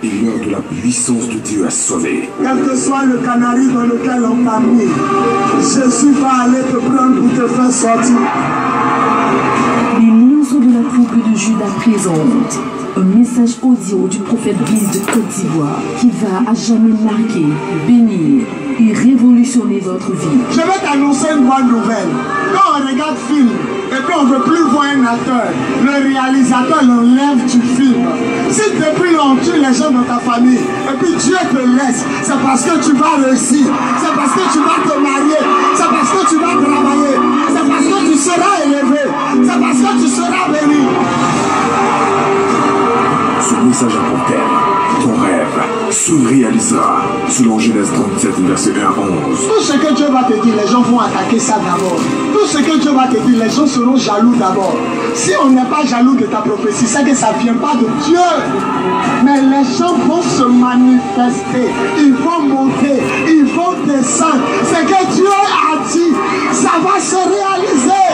et l'heure de la puissance de Dieu à sauver. Quel que soit le canari dans lequel on t'a mis, Jésus va aller te prendre pour te faire sortir. Les lions de la tribu de Juda présentent un message audio du prophète Biz de Côte d'Ivoire qui va à jamais marquer, bénir et révolutionner votre vie. Je vais t'annoncer une bonne nouvelle. Quand on regarde film et puis on ne veut plus voir un acteur, le réalisateur l'enlève du film. Si depuis on tue les gens dans ta famille et puis Dieu te laisse, c'est parce que tu vas réussir, c'est parce que tu vas te marier, c'est parce que tu vas travailler, c'est parce que tu seras élevé, c'est parce que tu seras béni. Ce message a pour thème, ton rêve se réalisera, selon Genèse 37, verset 1 à 11. Tout ce que Dieu va te dire, les gens vont attaquer ça d'abord. Tout ce que Dieu va te dire, les gens seront jaloux d'abord. Si on n'est pas jaloux de ta prophétie, c'est que ça ne vient pas de Dieu. Mais les gens vont se manifester, ils vont monter, ils vont descendre. C'est que Dieu a dit, ça va se réaliser.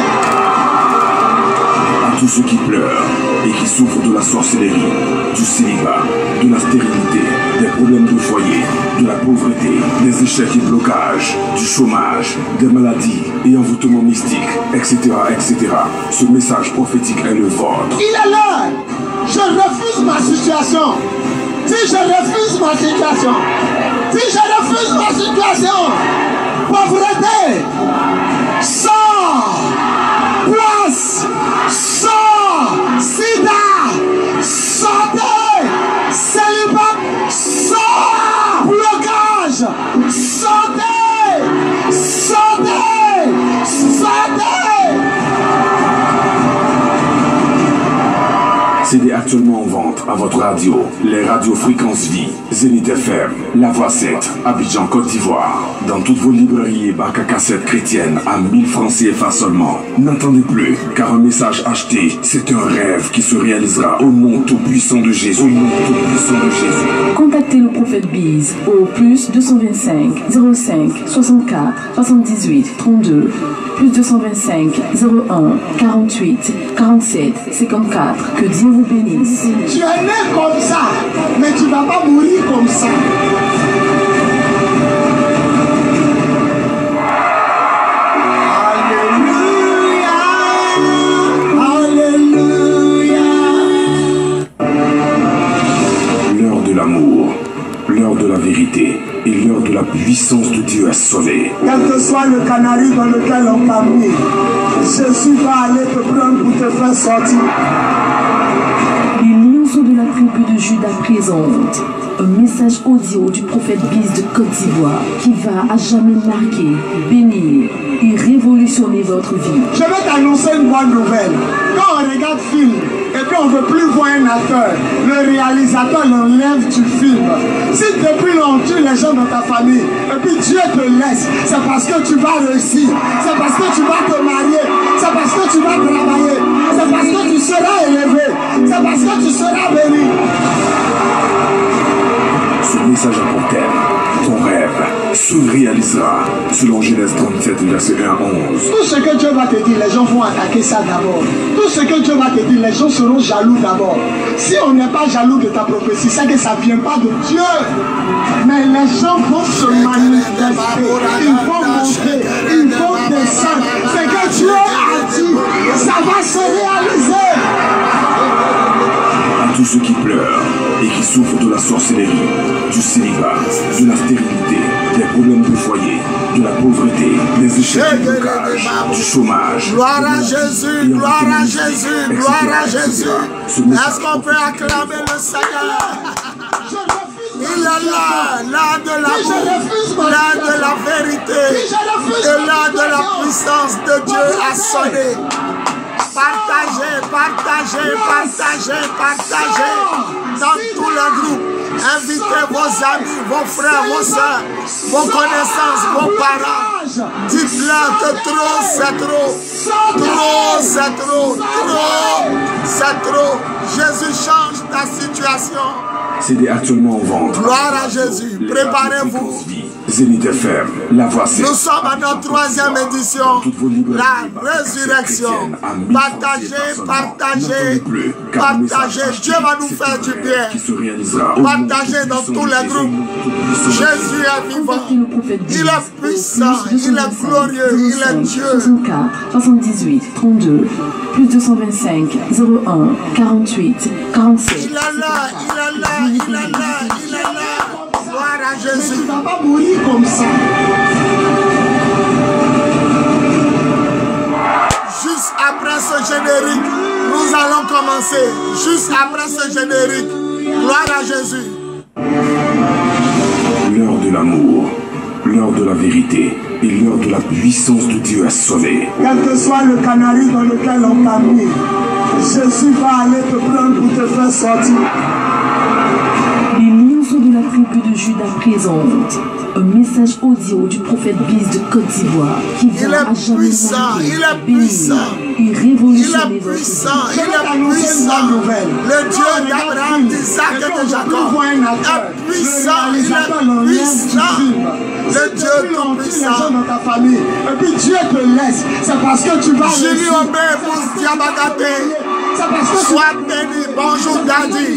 À tous ceux qui pleurent et qui souffrent de la sorcellerie, du célibat, de la stérilité, des problèmes de foyer, de la pauvreté, des échecs et blocages, du chômage, des maladies et envoûtements mystiques, etc., etc. Ce message prophétique est le vôtre. Il est l'heure. Je refuse ma situation. Si je refuse ma situation, si je refuse ma situation, pauvreté, sort, poisse, sort, sida, santé, célibat, sort, blocage, santé, santé, santé. CD actuellement en vente à votre radio. Les radios Fréquence Vie, Zénith FM, La Voix 7, Abidjan, Côte d'Ivoire. Dans toutes vos librairies et bacs à cassettes chrétiennes à 1000 francs CFA seulement. N'entendez plus, car un message acheté, c'est un rêve qui se réalisera au nom tout-puissant de Jésus. Au nom tout-puissant de Jésus. Contactez le prophète Biz au plus 225 05 64 78 32 plus 225 01 48 47 54. Que Dieu vous bénisse. Tu es né comme ça, mais tu ne vas pas mourir comme ça. L'heure de l'amour, l'heure de la vérité et l'heure de la puissance de Dieu à sauver. Quel que soit le canari dans lequel on t'a mis, Jésus va aller te prendre pour te faire sortir. Les lions de la tribu de Juda présentent un message audio du prophète Biz de Côte d'Ivoire qui va à jamais marquer, bénir et révolutionner votre vie. Je vais t'annoncer une bonne nouvelle. Quand on regarde film et puis on ne veut plus voir un acteur, le réalisateur l'enlève du film. Si depuis on tue les gens dans ta famille et puis Dieu te laisse, c'est parce que tu vas réussir, c'est parce que tu vas te marier, c'est parce que tu vas travailler, c'est parce que tu seras élevé, c'est parce que tu seras béni. Ce message a pour thème, ton rêve se réalisera, selon Genèse 37, verset 1 à 11. Tout ce que Dieu va te dire, les gens vont attaquer ça d'abord. Tout ce que Dieu va te dire, les gens seront jaloux d'abord. Si on n'est pas jaloux de ta prophétie, c'est que ça ne vient pas de Dieu. Mais les gens vont se manifester, ils vont monter, ils vont descendre. C'est que Dieu a dit, ça va se réaliser. À tous ceux qui pleurent et qui souffrent de la sorcellerie, du célibat, de la stérilité, des problèmes de foyer, de la pauvreté, des échecs et blocages, du chômage. Gloire à Jésus, gloire à Jésus, gloire à Jésus. Est-ce qu'on peut acclamer le Seigneur? Il est là, là de l'amour, là de la vérité et là de la puissance de Dieu à sonner. Partagez, partagez, partagez, partagez dans tous les groupes. Invitez vos amis, vos frères, vos soeurs, vos connaissances, vos parents. Dites-leur que trop, c'est trop. Trop, c'est trop. Trop, c'est trop. Jésus change ta situation. CD actuellement en vente. Gloire à Jésus. Préparez-vous. Zénith FM, la voix c'est. Nous sommes à notre 3e édition. La résurrection. Partagez, partagez, partagez. Dieu va nous faire du bien. Partagez dans tous les groupes. Jésus est vivant. Il est puissant. Il est glorieux. Il est Dieu. 64 78 32 plus 225 01 48 47. Il est là. Il est là. Il est là. Il est là. Gloire à Jésus. Tu ne vas pas mourir comme ça. Juste après ce générique, nous allons commencer. Juste après ce générique. Gloire à Jésus. L'heure de l'amour, l'heure de la vérité et l'heure de la puissance de Dieu à sauver. Quel que soit le canari dans lequel on t'a mis, Jésus va aller te prendre pour te faire sortir. Les lions de la tribu de Juda présente un message audio du prophète Biz de Côte d'Ivoire qui va à jamais il est puissant, et révolutionner il est puissant, il est puissant. Le Dieu d'Abraham, d'Isaac et de Jacob est puissant, il est puissant. Le Dieu tout-puissant. Dans ta famille. Et puis Dieu te laisse. C'est parce que tu vas. Julie Obé, pour Diabagaté. Sois béni. Bonjour Daddy.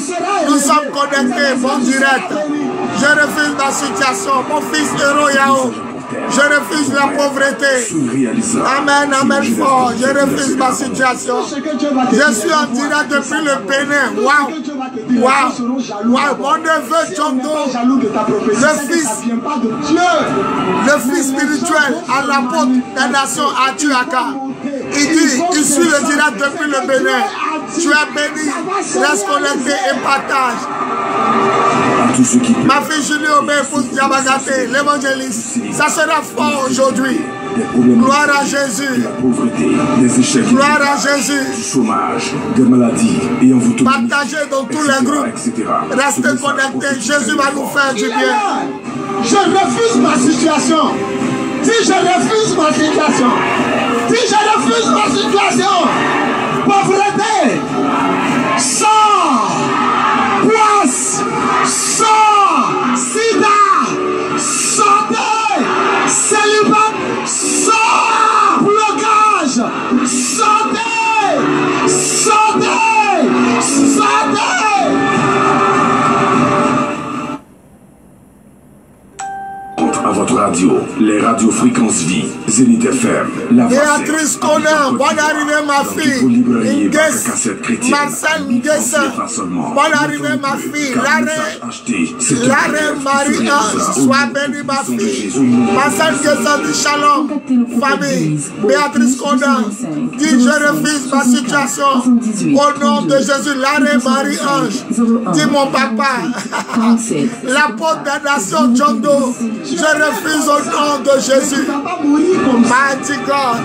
Nous sommes connectés. Bon direct. Je refuse ma situation. Mon fils Hero Yao. Je refuse la pauvreté. Amen, amen fort. Je refuse ma situation. Je suis en direct depuis le Bénin. Waouh. Waouh. Mon neveu Djondo. Le fils spirituel à l'apôtre des nations à Tuaka. Il dit, il suit le direct depuis le Bénin. Tu es béni. Reste connecté et partage. Ma fille Julie Obé, épouse Diabagaté, l'évangéliste. Ça sera fort aujourd'hui. Gloire à Jésus. Gloire à Jésus. Chômage, des maladies et en partagez dans tous les groupes. Restez connectés. Jésus va nous faire du bien. Je refuse ma situation. Si je refuse ma situation. Si je refuse ma situation. Pauvreté. Sort. Poisse. Sort. Sida. Santé. Célibat. Sort. Blocage. Santé. Santé. Santé. À votre radio, les radios Fréquence Vie, Zénith FM, La Voix Béatrice Conan, bonne arrivée ma fille. Marcel Nguessin, bonne arrivée ma fille. L'arrêt Marie-Ange, sois bénie ma fille. Marcel Nguessin dit shalom, famille. Béatrice Conan dit je refuse ma situation. Au nom de Jésus, l'arrêt Marie-Ange, dit mon papa. L'apôtre des nations Djondo. Je refuse au nom de Jésus. Mighty God.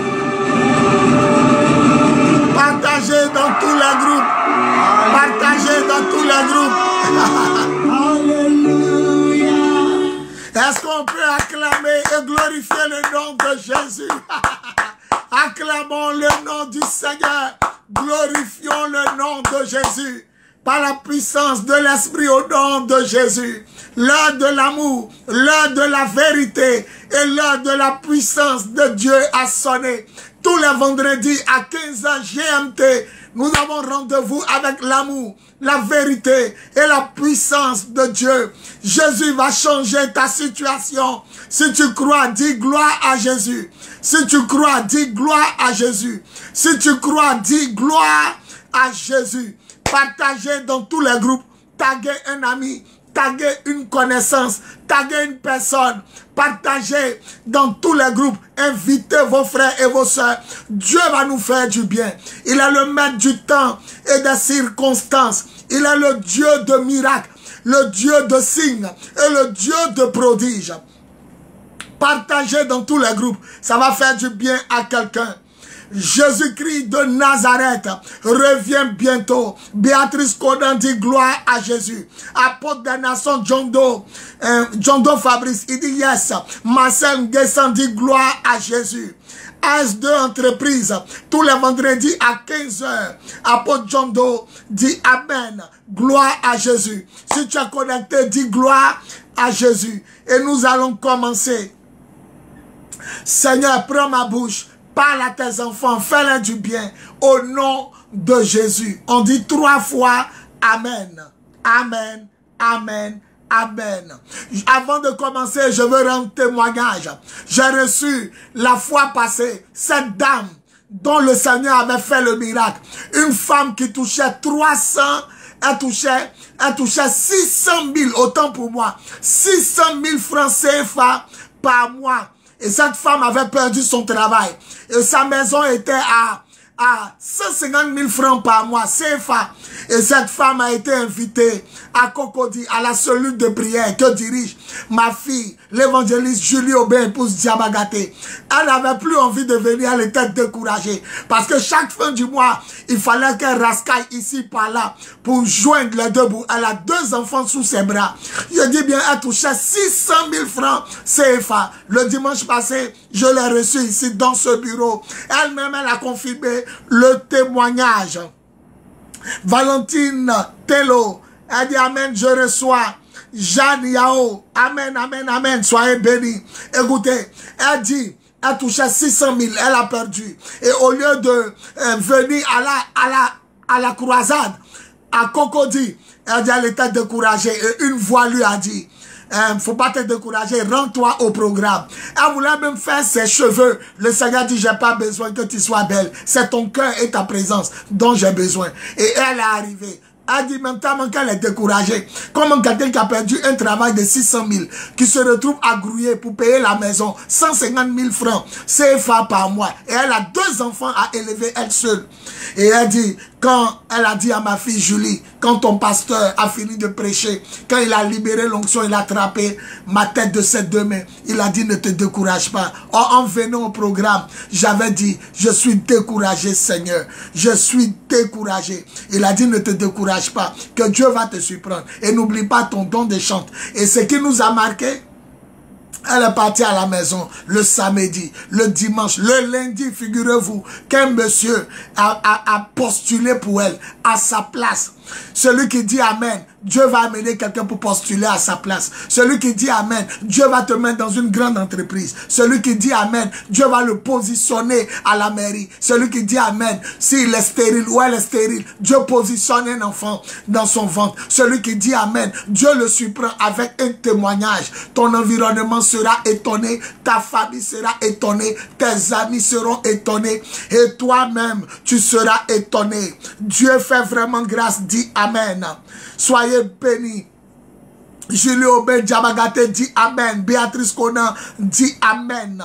Partagez dans tous les groupes. Partagez dans tous les groupes. Est-ce qu'on peut acclamer et glorifier le nom de Jésus? Acclamons le nom du Seigneur. Glorifions le nom de Jésus. Par la puissance de l'Esprit au nom de Jésus. L'heure de l'amour, l'heure de la vérité et l'heure de la puissance de Dieu a sonné. Tous les vendredis à 15h GMT, nous avons rendez-vous avec l'amour, la vérité et la puissance de Dieu. Jésus va changer ta situation. Si tu crois, dis gloire à Jésus. Si tu crois, dis gloire à Jésus. Si tu crois, dis gloire à Jésus. Partagez dans tous les groupes. Taguez un ami. Taguez une connaissance. Taguez une personne. Partagez dans tous les groupes. Invitez vos frères et vos sœurs. Dieu va nous faire du bien. Il est le maître du temps et des circonstances. Il est le Dieu de miracles. Le Dieu de signes. Et le Dieu de prodiges. Partagez dans tous les groupes. Ça va faire du bien à quelqu'un. Jésus-Christ de Nazareth revient bientôt. Béatrice Codan dit gloire à Jésus. Apôtre des Nations John Do Fabrice, il dit yes. Marcel Nguessan dit gloire à Jésus. AS2 Entreprise, tous les vendredis à 15h. Apôtre John Do dit amen. Gloire à Jésus. Si tu es connecté, dis gloire à Jésus. Et nous allons commencer. Seigneur, prends ma bouche, parle à tes enfants, fais-leur du bien, au nom de Jésus. On dit 3 fois Amen, Amen, Amen, Amen. Avant de commencer, je veux rendre témoignage. J'ai reçu la fois passée cette dame dont le Seigneur avait fait le miracle. Une femme qui touchait 300, elle touchait 600 000, autant pour moi, 600 000 francs CFA par mois. Et cette femme avait perdu son travail. Et sa maison était à 150 000 francs par mois, CFA. Et cette femme a été invitée à Cocody, à la cellule de prière que dirige ma fille, l'évangéliste Julie Aubin, épouse Diabagaté. Elle n'avait plus envie de venir, elle était découragée. Parce que chaque fin du mois, il fallait qu'elle rascaille ici, par là, pour joindre les deux bouts. Elle a 2 enfants sous ses bras. Je dis bien, elle touchait 600 000 francs CFA. Le dimanche passé, je l'ai reçue ici dans ce bureau. Elle-même, elle a confirmé le témoignage. Valentine Tello, elle dit amen, je reçois. Jeanne Yao, amen, amen, amen, soyez bénis. Écoutez, elle dit, elle touchait 600 000, elle a perdu. Et au lieu de venir à la croisade, à Cocody, elle dit, elle était découragée. Et une voix lui a dit, faut pas te décourager, rends-toi au programme. Elle voulait même faire ses cheveux. Le Seigneur dit, j'ai pas besoin que tu sois belle. C'est ton cœur et ta présence dont j'ai besoin. Et elle est arrivée. Elle dit maintenant qu'elle est découragée. Comment quelqu'un qui a perdu un travail de 600 000, qui se retrouve à grouiller pour payer la maison, 150 000 francs CFA par mois. Et elle a 2 enfants à élever elle seule. Et elle dit, quand elle a dit à ma fille Julie, quand ton pasteur a fini de prêcher, quand il a libéré l'onction, il a attrapé ma tête de ses 2 mains. Il a dit, ne te décourage pas. Or, en venant au programme, j'avais dit, je suis découragé, Seigneur. Je suis découragé. Il a dit, ne te décourage pas, que Dieu va te surprendre. Et n'oublie pas ton don de chante. Et ce qui nous a marqué, elle est partie à la maison le samedi, le dimanche, le lundi, figurez-vous qu'un monsieur a postulé pour elle à sa place. Celui qui dit amen, Dieu va amener quelqu'un pour postuler à sa place. Celui qui dit amen, Dieu va te mettre dans une grande entreprise. Celui qui dit amen, Dieu va le positionner à la mairie. Celui qui dit amen, s'il est stérile ou elle est stérile, Dieu positionne un enfant dans son ventre. Celui qui dit amen, Dieu le surprend avec un témoignage. Ton environnement sera étonné, ta famille sera étonnée, tes amis seront étonnés et toi-même tu seras étonné. Dieu fait vraiment grâce. Dit amen. Soyez bénis. Julie Aubin Diabagaté dit amen. Béatrice Conan dit amen.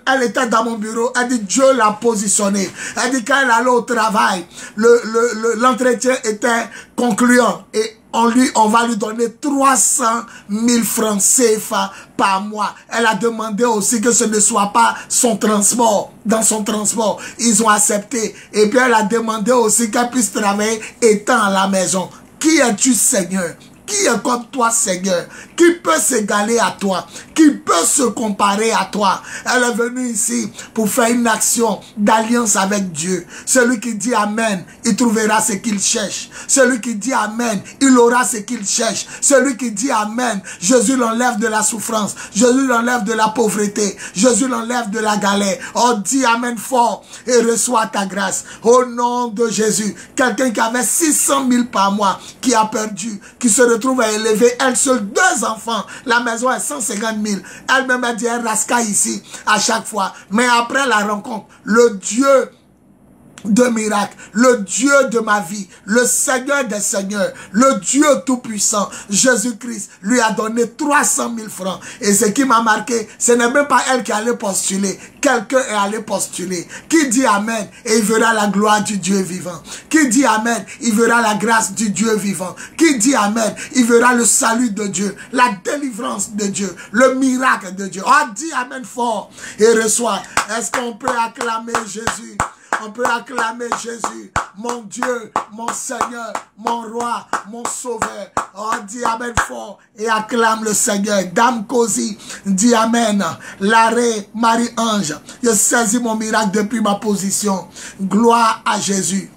Elle était dans mon bureau. Elle dit Dieu l'a positionnée. Elle dit quand elle allait au travail, l'entretien était concluant. Et on va lui donner 300 000 francs CFA par mois. Elle a demandé aussi que ce ne soit pas son transport. Dans son transport, ils ont accepté. Et puis elle a demandé aussi qu'elle puisse travailler étant à la maison. Qui es-tu, Seigneur? Qui est comme toi, Seigneur? Qui peut s'égaler à toi? Qui peut se comparer à toi? Elle est venue ici pour faire une action d'alliance avec Dieu. Celui qui dit amen, il trouvera ce qu'il cherche. Celui qui dit amen, il aura ce qu'il cherche. Celui qui dit amen, Jésus l'enlève de la souffrance. Jésus l'enlève de la pauvreté. Jésus l'enlève de la galère. Oh, dis amen fort et reçois ta grâce. Au nom de Jésus, quelqu'un qui avait 600 000 par mois, qui a perdu, qui se retrouve à élever elle seule 2 enfants. La maison est 150 000. Elle-même a dit, elle rascaille ici à chaque fois. Mais après la rencontre, le Dieu de miracles, le Dieu de ma vie, le Seigneur des Seigneurs, le Dieu tout-puissant, Jésus-Christ, lui a donné 300 000 francs. Et ce qui m'a marqué, ce n'est même pas elle qui allait postuler. Quelqu'un est allé postuler. Qui dit Amen et il verra la gloire du Dieu vivant. Qui dit Amen, il verra la grâce du Dieu vivant. Qui dit Amen, il verra le salut de Dieu, la délivrance de Dieu, le miracle de Dieu. Oh, dis Amen fort et reçois. Est-ce qu'on peut acclamer Jésus? On peut acclamer Jésus, mon Dieu, mon Seigneur, mon roi, mon sauveur. Oh, dis Amen fort et acclame le Seigneur. Dame Cosi, dis Amen. L'arrêt, Marie-Ange, je saisis mon miracle depuis ma position. Gloire à Jésus.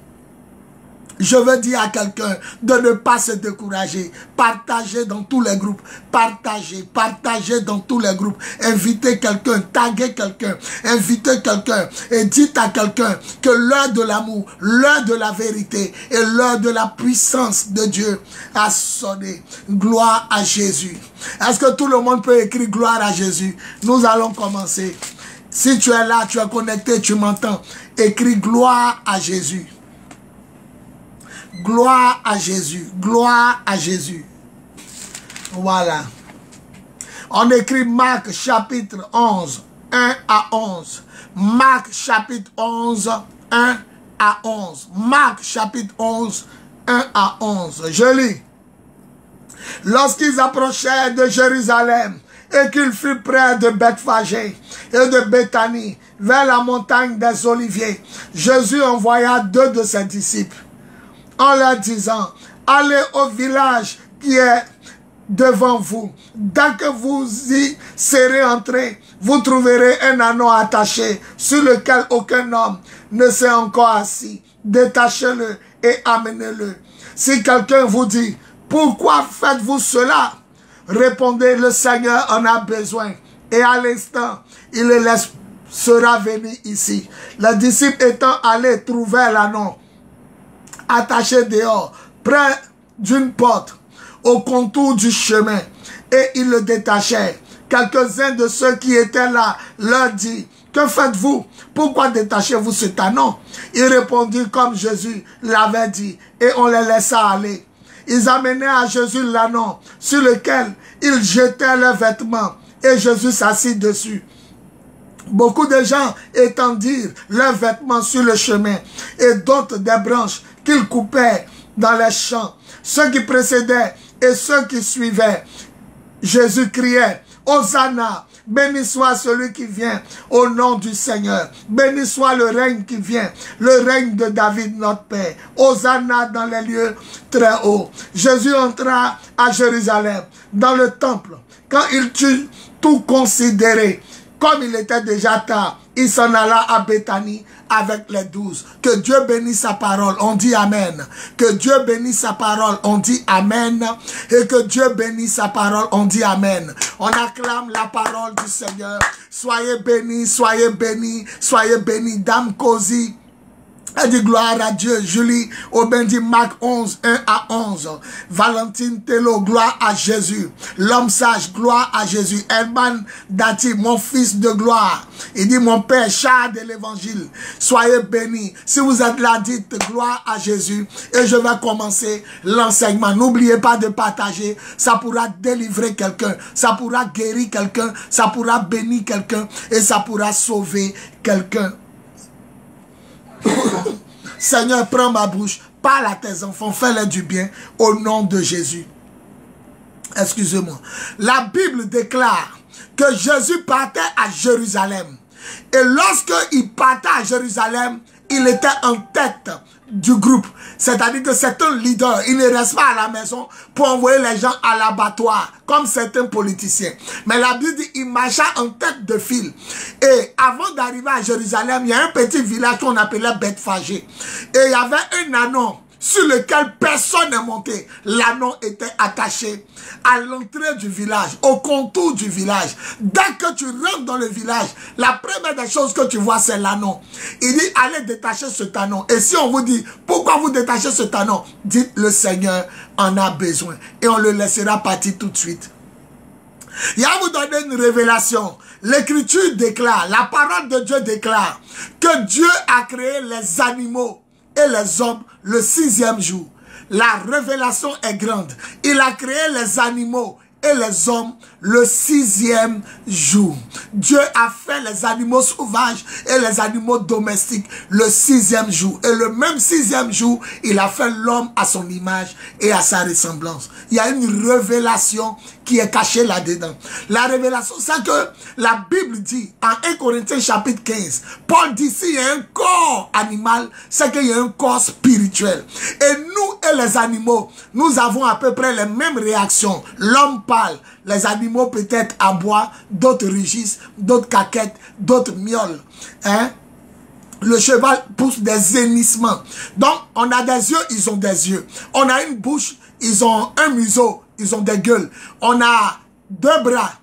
Je veux dire à quelqu'un de ne pas se décourager. Partagez dans tous les groupes. Partagez dans tous les groupes. Invitez quelqu'un, taguez quelqu'un, invitez quelqu'un et dites à quelqu'un que l'heure de l'amour, l'heure de la vérité et l'heure de la puissance de Dieu a sonné. Gloire à Jésus. Est-ce que tout le monde peut écrire gloire à Jésus? Nous allons commencer. Si tu es là, tu es connecté, tu m'entends, écris gloire à Jésus. Gloire à Jésus, gloire à Jésus. Voilà. On écrit Marc chapitre 11, 1 à 11. Marc chapitre 11, 1 à 11. Marc chapitre 11, 1 à 11. Je lis. Lorsqu'ils approchèrent de Jérusalem et qu'ils furent près de Bethphagée et de Béthanie, vers la montagne des Oliviers, Jésus envoya 2 de ses disciples en leur disant, allez au village qui est devant vous. Dès que vous y serez entrés, vous trouverez un anneau attaché sur lequel aucun homme ne s'est encore assis. Détachez-le et amenez-le. Si quelqu'un vous dit, pourquoi faites-vous cela? Répondez, le Seigneur en a besoin. Et à l'instant, il le laissera venir ici. Les disciples étant allés trouver l'anneau attaché dehors, près d'une porte, au contour du chemin, et ils le détachèrent. Quelques-uns de ceux qui étaient là leur dit, que faites-vous? Pourquoi détachez-vous cet anneau? Ils répondirent comme Jésus l'avait dit, et on les laissa aller. Ils amenèrent à Jésus l'anneau, sur lequel ils jetaient leurs vêtements, et Jésus s'assit dessus. Beaucoup de gens étendirent leurs vêtements sur le chemin, et d'autres des branches qu'ils coupaient dans les champs. Ceux qui précédaient et ceux qui suivaient, Jésus criait, Hosanna, béni soit celui qui vient au nom du Seigneur. Béni soit le règne qui vient, le règne de David notre Père. Hosanna dans les lieux très hauts. Jésus entra à Jérusalem, dans le temple. Quand il eut tout considéré, comme il était déjà tard, il s'en alla à Béthanie avec les 12. Que Dieu bénisse sa parole, on dit Amen. Que Dieu bénisse sa parole, on dit Amen. Et que Dieu bénisse sa parole, on dit Amen. On acclame la parole du Seigneur. Soyez bénis, soyez bénis, soyez bénis. Dame Cosi, elle dit gloire à Dieu. Julie Aubin dit Marc 11, 1 à 11. Valentine Tello, gloire à Jésus. L'homme sage, gloire à Jésus. Herman Dati, mon fils de gloire. Il dit mon père, Charles de l'évangile. Soyez bénis. Si vous êtes là, dites gloire à Jésus. Et je vais commencer l'enseignement. N'oubliez pas de partager. Ça pourra délivrer quelqu'un. Ça pourra guérir quelqu'un. Ça pourra bénir quelqu'un. Et ça pourra sauver quelqu'un. Seigneur, prends ma bouche, parle à tes enfants, fais-leur du bien au nom de Jésus. Excusez-moi. La Bible déclare que Jésus partait à Jérusalem. Et lorsqu'il partait à Jérusalem, il était en tête du groupe. C'est-à-dire que c'est un leader. Il ne reste pas à la maison pour envoyer les gens à l'abattoir, comme certains politiciens. Mais la Bible dit qu'il marcha en tête de file. Et avant d'arriver à Jérusalem, il y a un petit village qu'on appelait Bethphagée. Et il y avait un anneau sur lequel personne n'est monté. L'anneau était attaché à l'entrée du village, au contour du village. Dès que tu rentres dans le village, la première des choses que tu vois, c'est l'anneau. Il dit, allez détacher cet anneau. Et si on vous dit, pourquoi vous détachez cet anneau? Dites, le Seigneur en a besoin. Et on le laissera partir tout de suite. Il va vous donner une révélation. L'Écriture déclare, la parole de Dieu déclare que Dieu a créé les animaux et les hommes le 6e jour. La révélation est grande. Il a créé les animaux et les hommes le 6e jour. Dieu a fait les animaux sauvages et les animaux domestiques le 6e jour. Et le même 6e jour, il a fait l'homme à son image et à sa ressemblance. Il y a une révélation qui est cachée là-dedans. La révélation, c'est que la Bible dit, en 1 Corinthiens chapitre 15, Paul dit, s'il y a un corps animal, c'est qu'il y a un corps spirituel. Et nous et les animaux, nous avons à peu près les mêmes réactions. L'homme parle, les animaux peut-être aboient, d'autres rugissent, d'autres caquettent, d'autres miaulent. Hein? Le cheval pousse des hennissements. Donc, on a des yeux, ils ont des yeux. On a une bouche, ils ont un museau, ils ont des gueules. On a 2 bras,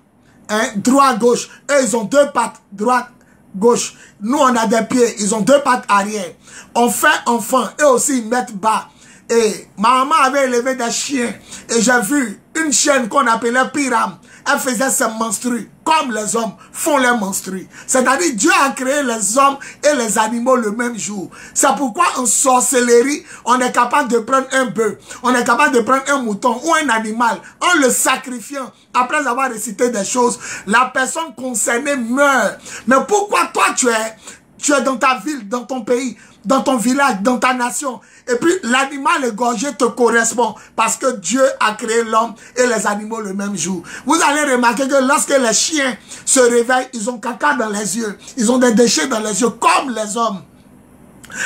hein, droit, gauche. Eux, ils ont 2 pattes, droite, gauche. Nous, on a des pieds, ils ont 2 pattes arrière. On fait enfant, eux aussi, ils mettent bas. Et ma maman avait élevé des chiens. Et j'ai vu une chienne qu'on appelait Pyram. Elle faisait ses menstrues comme les hommes font les menstrues. C'est-à-dire Dieu a créé les hommes et les animaux le même jour. C'est pourquoi en sorcellerie, on est capable de prendre un bœuf, on est capable de prendre un mouton ou un animal, en le sacrifiant, après avoir récité des choses, la personne concernée meurt. Mais pourquoi toi tu es dans ta ville, dans ton pays, dans ton village, dans ta nation, et puis l'animal égorgé te correspond parce que Dieu a créé l'homme et les animaux le même jour. Vous allez remarquer que lorsque les chiens se réveillent, ils ont caca dans les yeux, ils ont des déchets dans les yeux comme les hommes.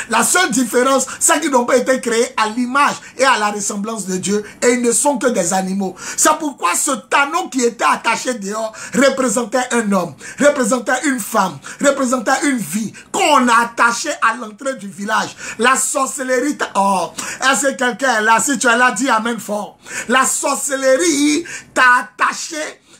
La seule différence, c'est qu'ils n'ont pas été créés à l'image et à la ressemblance de Dieu et ils ne sont que des animaux. C'est pourquoi ce tanon qui était attaché dehors représentait un homme, représentait une femme, représentait une vie qu'on a attaché à l'entrée du village. La sorcellerie, oh, est-ce que quelqu'un est là? Si tu es là, dis amen fort. La sorcellerie t'a attaché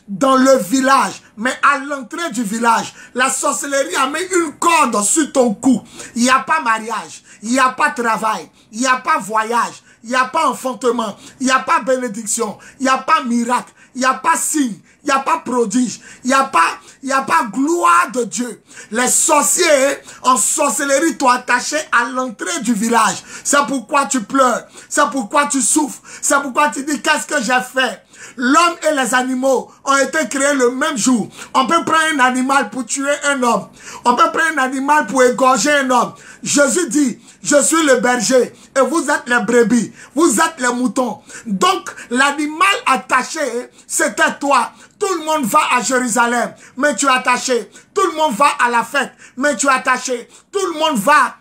dans le village, mais à l'entrée du village, la sorcellerie a mis une corde sur ton cou. Il n'y a pas mariage, il n'y a pas travail, il n'y a pas voyage, il n'y a pas enfantement, il n'y a pas bénédiction, il n'y a pas miracle, il n'y a pas signe, il n'y a pas prodige, il n'y a pas gloire de Dieu. Les sorciers en sorcellerie t'ont attaché à l'entrée du village. C'est pourquoi tu pleures, c'est pourquoi tu souffres, c'est pourquoi tu dis qu'est-ce que j'ai fait? L'homme et les animaux ont été créés le même jour. On peut prendre un animal pour tuer un homme. On peut prendre un animal pour égorger un homme. Jésus dit, je suis le berger et vous êtes les brebis. Vous êtes les moutons. Donc, l'animal attaché, c'était toi. Tout le monde va à Jérusalem, mais tu es attaché. Tout le monde va à la fête, mais tu es attaché. Tout le monde va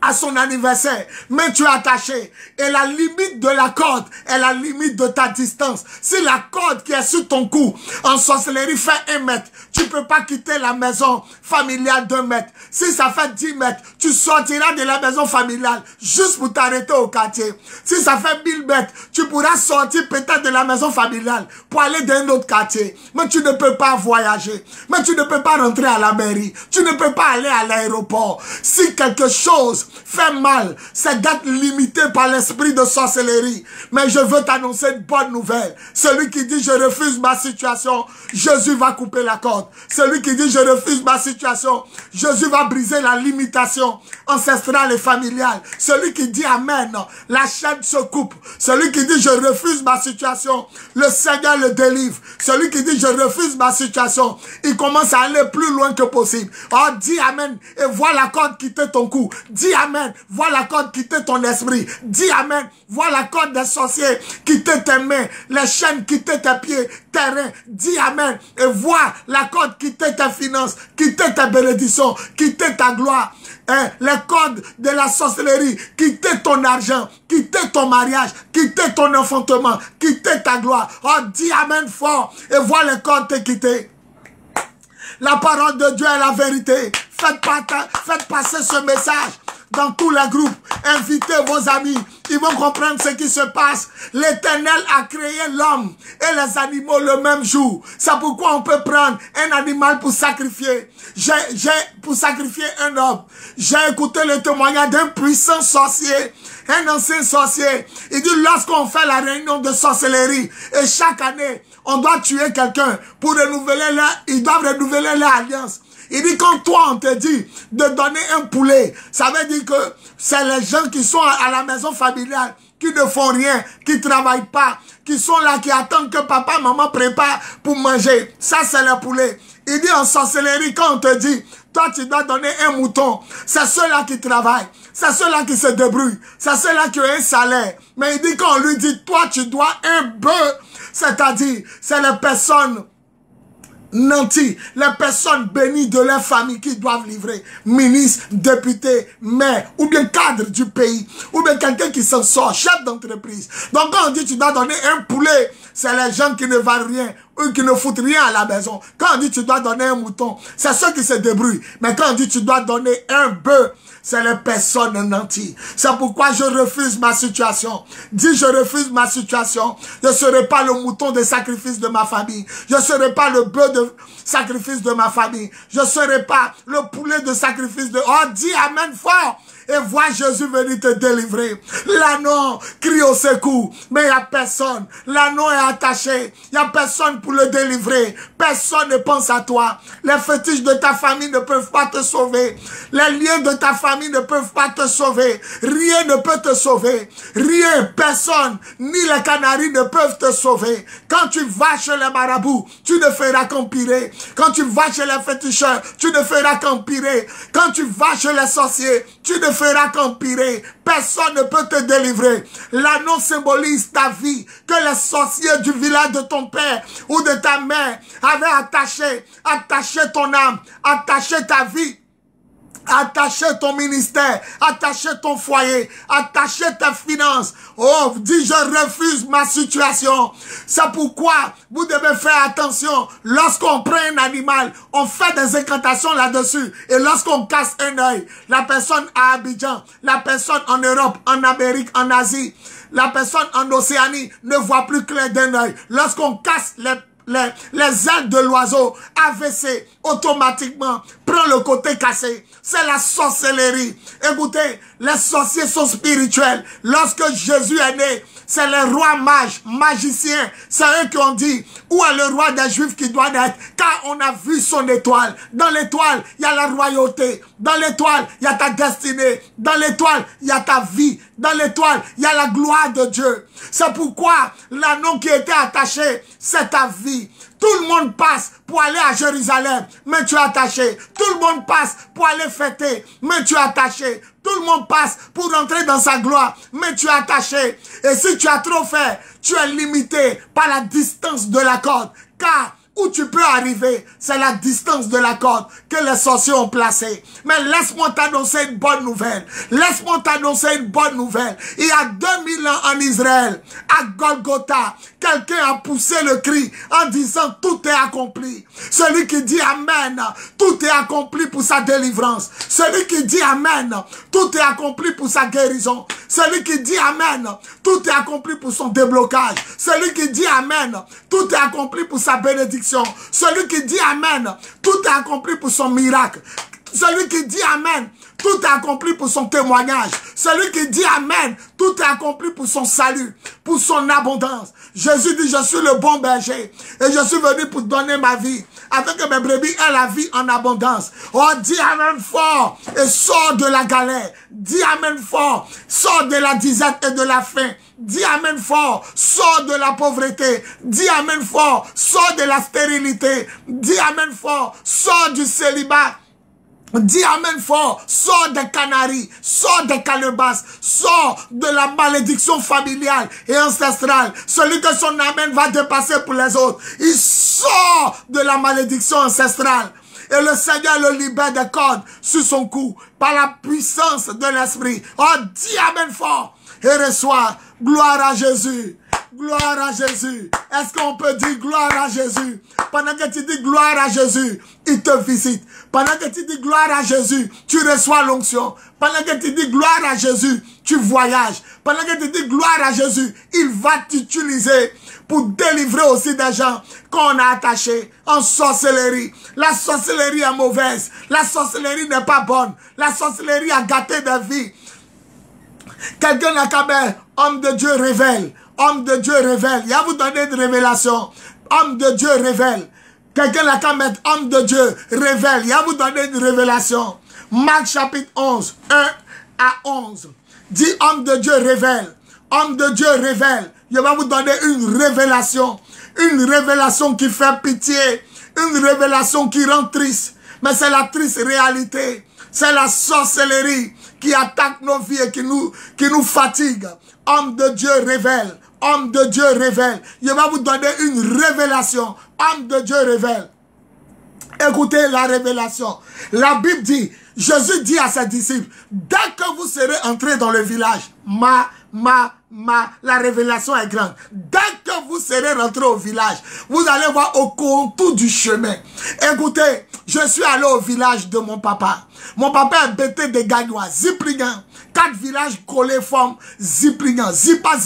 à son anniversaire, mais tu es attaché. Et la limite de la corde est la limite de ta distance. Si la corde qui est sur ton cou en sorcellerie fait 1 mètre, tu ne peux pas quitter la maison familiale d'1 mètre. Si ça fait 10 mètres, tu sortiras de la maison familiale juste pour t'arrêter au quartier. Si ça fait 1000 mètres, tu pourras sortir peut-être de la maison familiale pour aller dans un autre quartier. Mais tu ne peux pas voyager. Mais tu ne peux pas rentrer à la mairie. Tu ne peux pas aller à l'aéroport. Si quelque chose fait mal, c'est d'être limité par l'esprit de sorcellerie. Mais je veux t'annoncer une bonne nouvelle. Celui qui dit je refuse ma situation, Jésus va couper la corde. Celui qui dit je refuse ma situation, Jésus va briser la limitation ancestrale et familiale. Celui qui dit amen, la chaîne se coupe. Celui qui dit je refuse ma situation, le Seigneur le délivre. Celui qui dit je refuse ma situation, il commence à aller plus loin que possible. Oh, dis amen et vois la corde quitter ton cou. Dis amen, vois la corde quitter ton esprit. Dis amen, vois la corde des sorciers quitter tes mains, les chaînes quitter tes pieds, tes reins. Dis amen et vois la corde quitter tes finances, quitter tes bénédictions, quitter ta gloire. Les cordes de la sorcellerie, quitter ton argent, quitter ton mariage, quitter ton enfantement, quitter ta gloire. Oh, dis amen fort et vois les cordes te quitter. La parole de Dieu est la vérité. Faites passer ce message dans tous les groupes. Invitez vos amis. ils vont comprendre ce qui se passe. L'Éternel a créé l'homme et les animaux le même jour. C'est pourquoi on peut prendre un animal pour sacrifier. Pour sacrifier un homme. J'ai écouté le témoignage d'un puissant sorcier, un ancien sorcier. Il dit, lorsqu'on fait la réunion de sorcellerie, et chaque année, on doit tuer quelqu'un pour renouveler ils doivent renouveler leur alliance. Il dit, quand toi, on te dit de donner un poulet, ça veut dire que c'est les gens qui sont à la maison familiale, qui ne font rien, qui ne travaillent pas, qui sont là, qui attendent que papa, maman prépare pour manger. Ça, c'est le poulet. Il dit en sorcellerie, quand on te dit, toi, tu dois donner un mouton, c'est ceux-là qui travaillent, c'est ceux-là qui se débrouillent, c'est ceux-là qui ont un salaire. Mais il dit, quand on lui dit, toi, tu dois un bœuf, c'est-à-dire, c'est les personnes nantis, les personnes bénies de leur famille qui doivent livrer, ministres, députés, maires, ou bien cadres du pays, ou bien quelqu'un qui s'en sort, chef d'entreprise. Donc quand on dit tu dois donner un poulet, c'est les gens qui ne valent rien, eux qui ne foutent rien à la maison. Quand on dit tu dois donner un mouton, c'est ceux qui se débrouillent. Mais quand on dit tu dois donner un bœuf, c'est les personnes nanties. C'est pourquoi je refuse ma situation. Dis, je refuse ma situation. Je ne serai pas le mouton de sacrifice de ma famille. Je ne serai pas le bœuf de sacrifice de ma famille. Je ne serai pas le poulet de sacrifice de... Oh, dis amen fort. Et vois Jésus venir te délivrer. L'anneau crie au secours, mais il n'y a personne. L'anneau est attaché. Il n'y a personne pour le délivrer. Personne ne pense à toi. Les fétiches de ta famille ne peuvent pas te sauver. Les liens de ta famille ne peuvent pas te sauver. Rien ne peut te sauver. Rien, personne, ni les canaris ne peuvent te sauver. Quand tu vas chez les marabouts, tu ne feras qu'empirer. Quand tu vas chez les féticheurs, tu ne feras qu'empirer. Quand tu vas chez les sorciers, tu ne feras qu'empirer. Personne ne peut te délivrer. L'anneau symbolise ta vie que les sorciers du village de ton père ou de ta mère avaient attaché ton âme, attaché ta vie, attacher ton ministère, attacher ton foyer, attacher tes finances. Oh, dis, je refuse ma situation. C'est pourquoi vous devez faire attention. Lorsqu'on prend un animal, on fait des incantations là-dessus. Et lorsqu'on casse un œil, la personne à Abidjan, la personne en Europe, en Amérique, en Asie, la personne en Océanie ne voit plus clair d'un œil. Lorsqu'on casse les ailes de l'oiseau, AVC, automatiquement, prend le côté cassé. C'est la sorcellerie. Écoutez, les sorciers sont spirituels. Lorsque Jésus est né, c'est les rois mages, magiciens. C'est eux qui ont dit, où est le roi des Juifs qui doit naître? Car on a vu son étoile. Dans l'étoile, il y a la royauté. Dans l'étoile, il y a ta destinée. Dans l'étoile, il y a ta vie. Dans l'étoile, il y a la gloire de Dieu. C'est pourquoi l'anneau qui était attaché, c'est ta vie. Tout le monde passe pour aller à Jérusalem, mais tu es attaché. Tout le monde passe pour aller fêter, mais tu es attaché. Tout le monde passe pour rentrer dans sa gloire, mais tu es attaché. Et si tu as trop fait, tu es limité par la distance de la corde. Car où tu peux arriver, c'est la distance de la corde que les sorciers ont placée. Mais laisse-moi t'annoncer une bonne nouvelle. Laisse-moi t'annoncer une bonne nouvelle. Il y a 2000 ans en Israël, à Golgotha, quelqu'un a poussé le cri en disant tout est accompli. Celui qui dit Amen, tout est accompli pour sa délivrance. Celui qui dit Amen, tout est accompli pour sa guérison. Celui qui dit Amen, tout est accompli pour son déblocage. Celui qui dit Amen, tout est accompli pour sa bénédiction. Celui qui dit Amen, tout est accompli pour son miracle. Celui qui dit Amen, tout est accompli pour son témoignage. Celui qui dit Amen, tout est accompli pour son salut, pour son abondance. Jésus dit, je suis le bon berger et je suis venu pour donner ma vie, afin que mes brebis aient la vie en abondance. Oh, dis Amen fort et sors de la galère. Dis Amen fort, sors de la disette et de la faim. Dis Amen fort, sors de la pauvreté. Dis Amen fort, sors de la stérilité. Dis Amen fort, sors du célibat. Dis Amen fort, sors des canaries, sors des calebasses, sors de la malédiction familiale et ancestrale. Celui que son Amen va dépasser pour les autres, il sort de la malédiction ancestrale. Et le Seigneur le libère des cordes sur son cou par la puissance de l'Esprit. Oh, dis Amen fort et reçois. Gloire à Jésus. Gloire à Jésus. Est-ce qu'on peut dire gloire à Jésus? Pendant que tu dis gloire à Jésus, il te visite. Pendant que tu dis gloire à Jésus, tu reçois l'onction. Pendant que tu dis gloire à Jésus, tu voyages. Pendant que tu dis gloire à Jésus, il va t'utiliser pour délivrer aussi des gens qu'on a attachés en sorcellerie. La sorcellerie est mauvaise. La sorcellerie n'est pas bonne. La sorcellerie a gâté des vies. Quelqu'un n'a qu'à mettre homme de Dieu révèle. Homme de Dieu révèle. Il va vous donner une révélation. Homme de Dieu révèle. Quelqu'un n'a qu'à mettre homme de Dieu révèle. Il va vous donner une révélation. Marc chapitre 11, 1 à 11. Dit homme de Dieu révèle. Homme de Dieu révèle. Il va vous donner une révélation. Une révélation qui fait pitié. Une révélation qui rend triste. Mais c'est la triste réalité. C'est la sorcellerie qui attaque nos vies et qui nous fatigue. Homme de Dieu révèle. Homme de Dieu révèle. Il va vous donner une révélation. Homme de Dieu révèle. Écoutez la révélation. La Bible dit, Jésus dit à ses disciples, dès que vous serez entrés dans le village, la révélation est grande. Dès que vous serez rentrés au village, vous allez voir au contour du chemin. Écoutez, je suis allé au village de mon papa. Mon papa est bêté de Gagnois, Ziprigan. 4 villages collés forment Ziprigan, Zipa,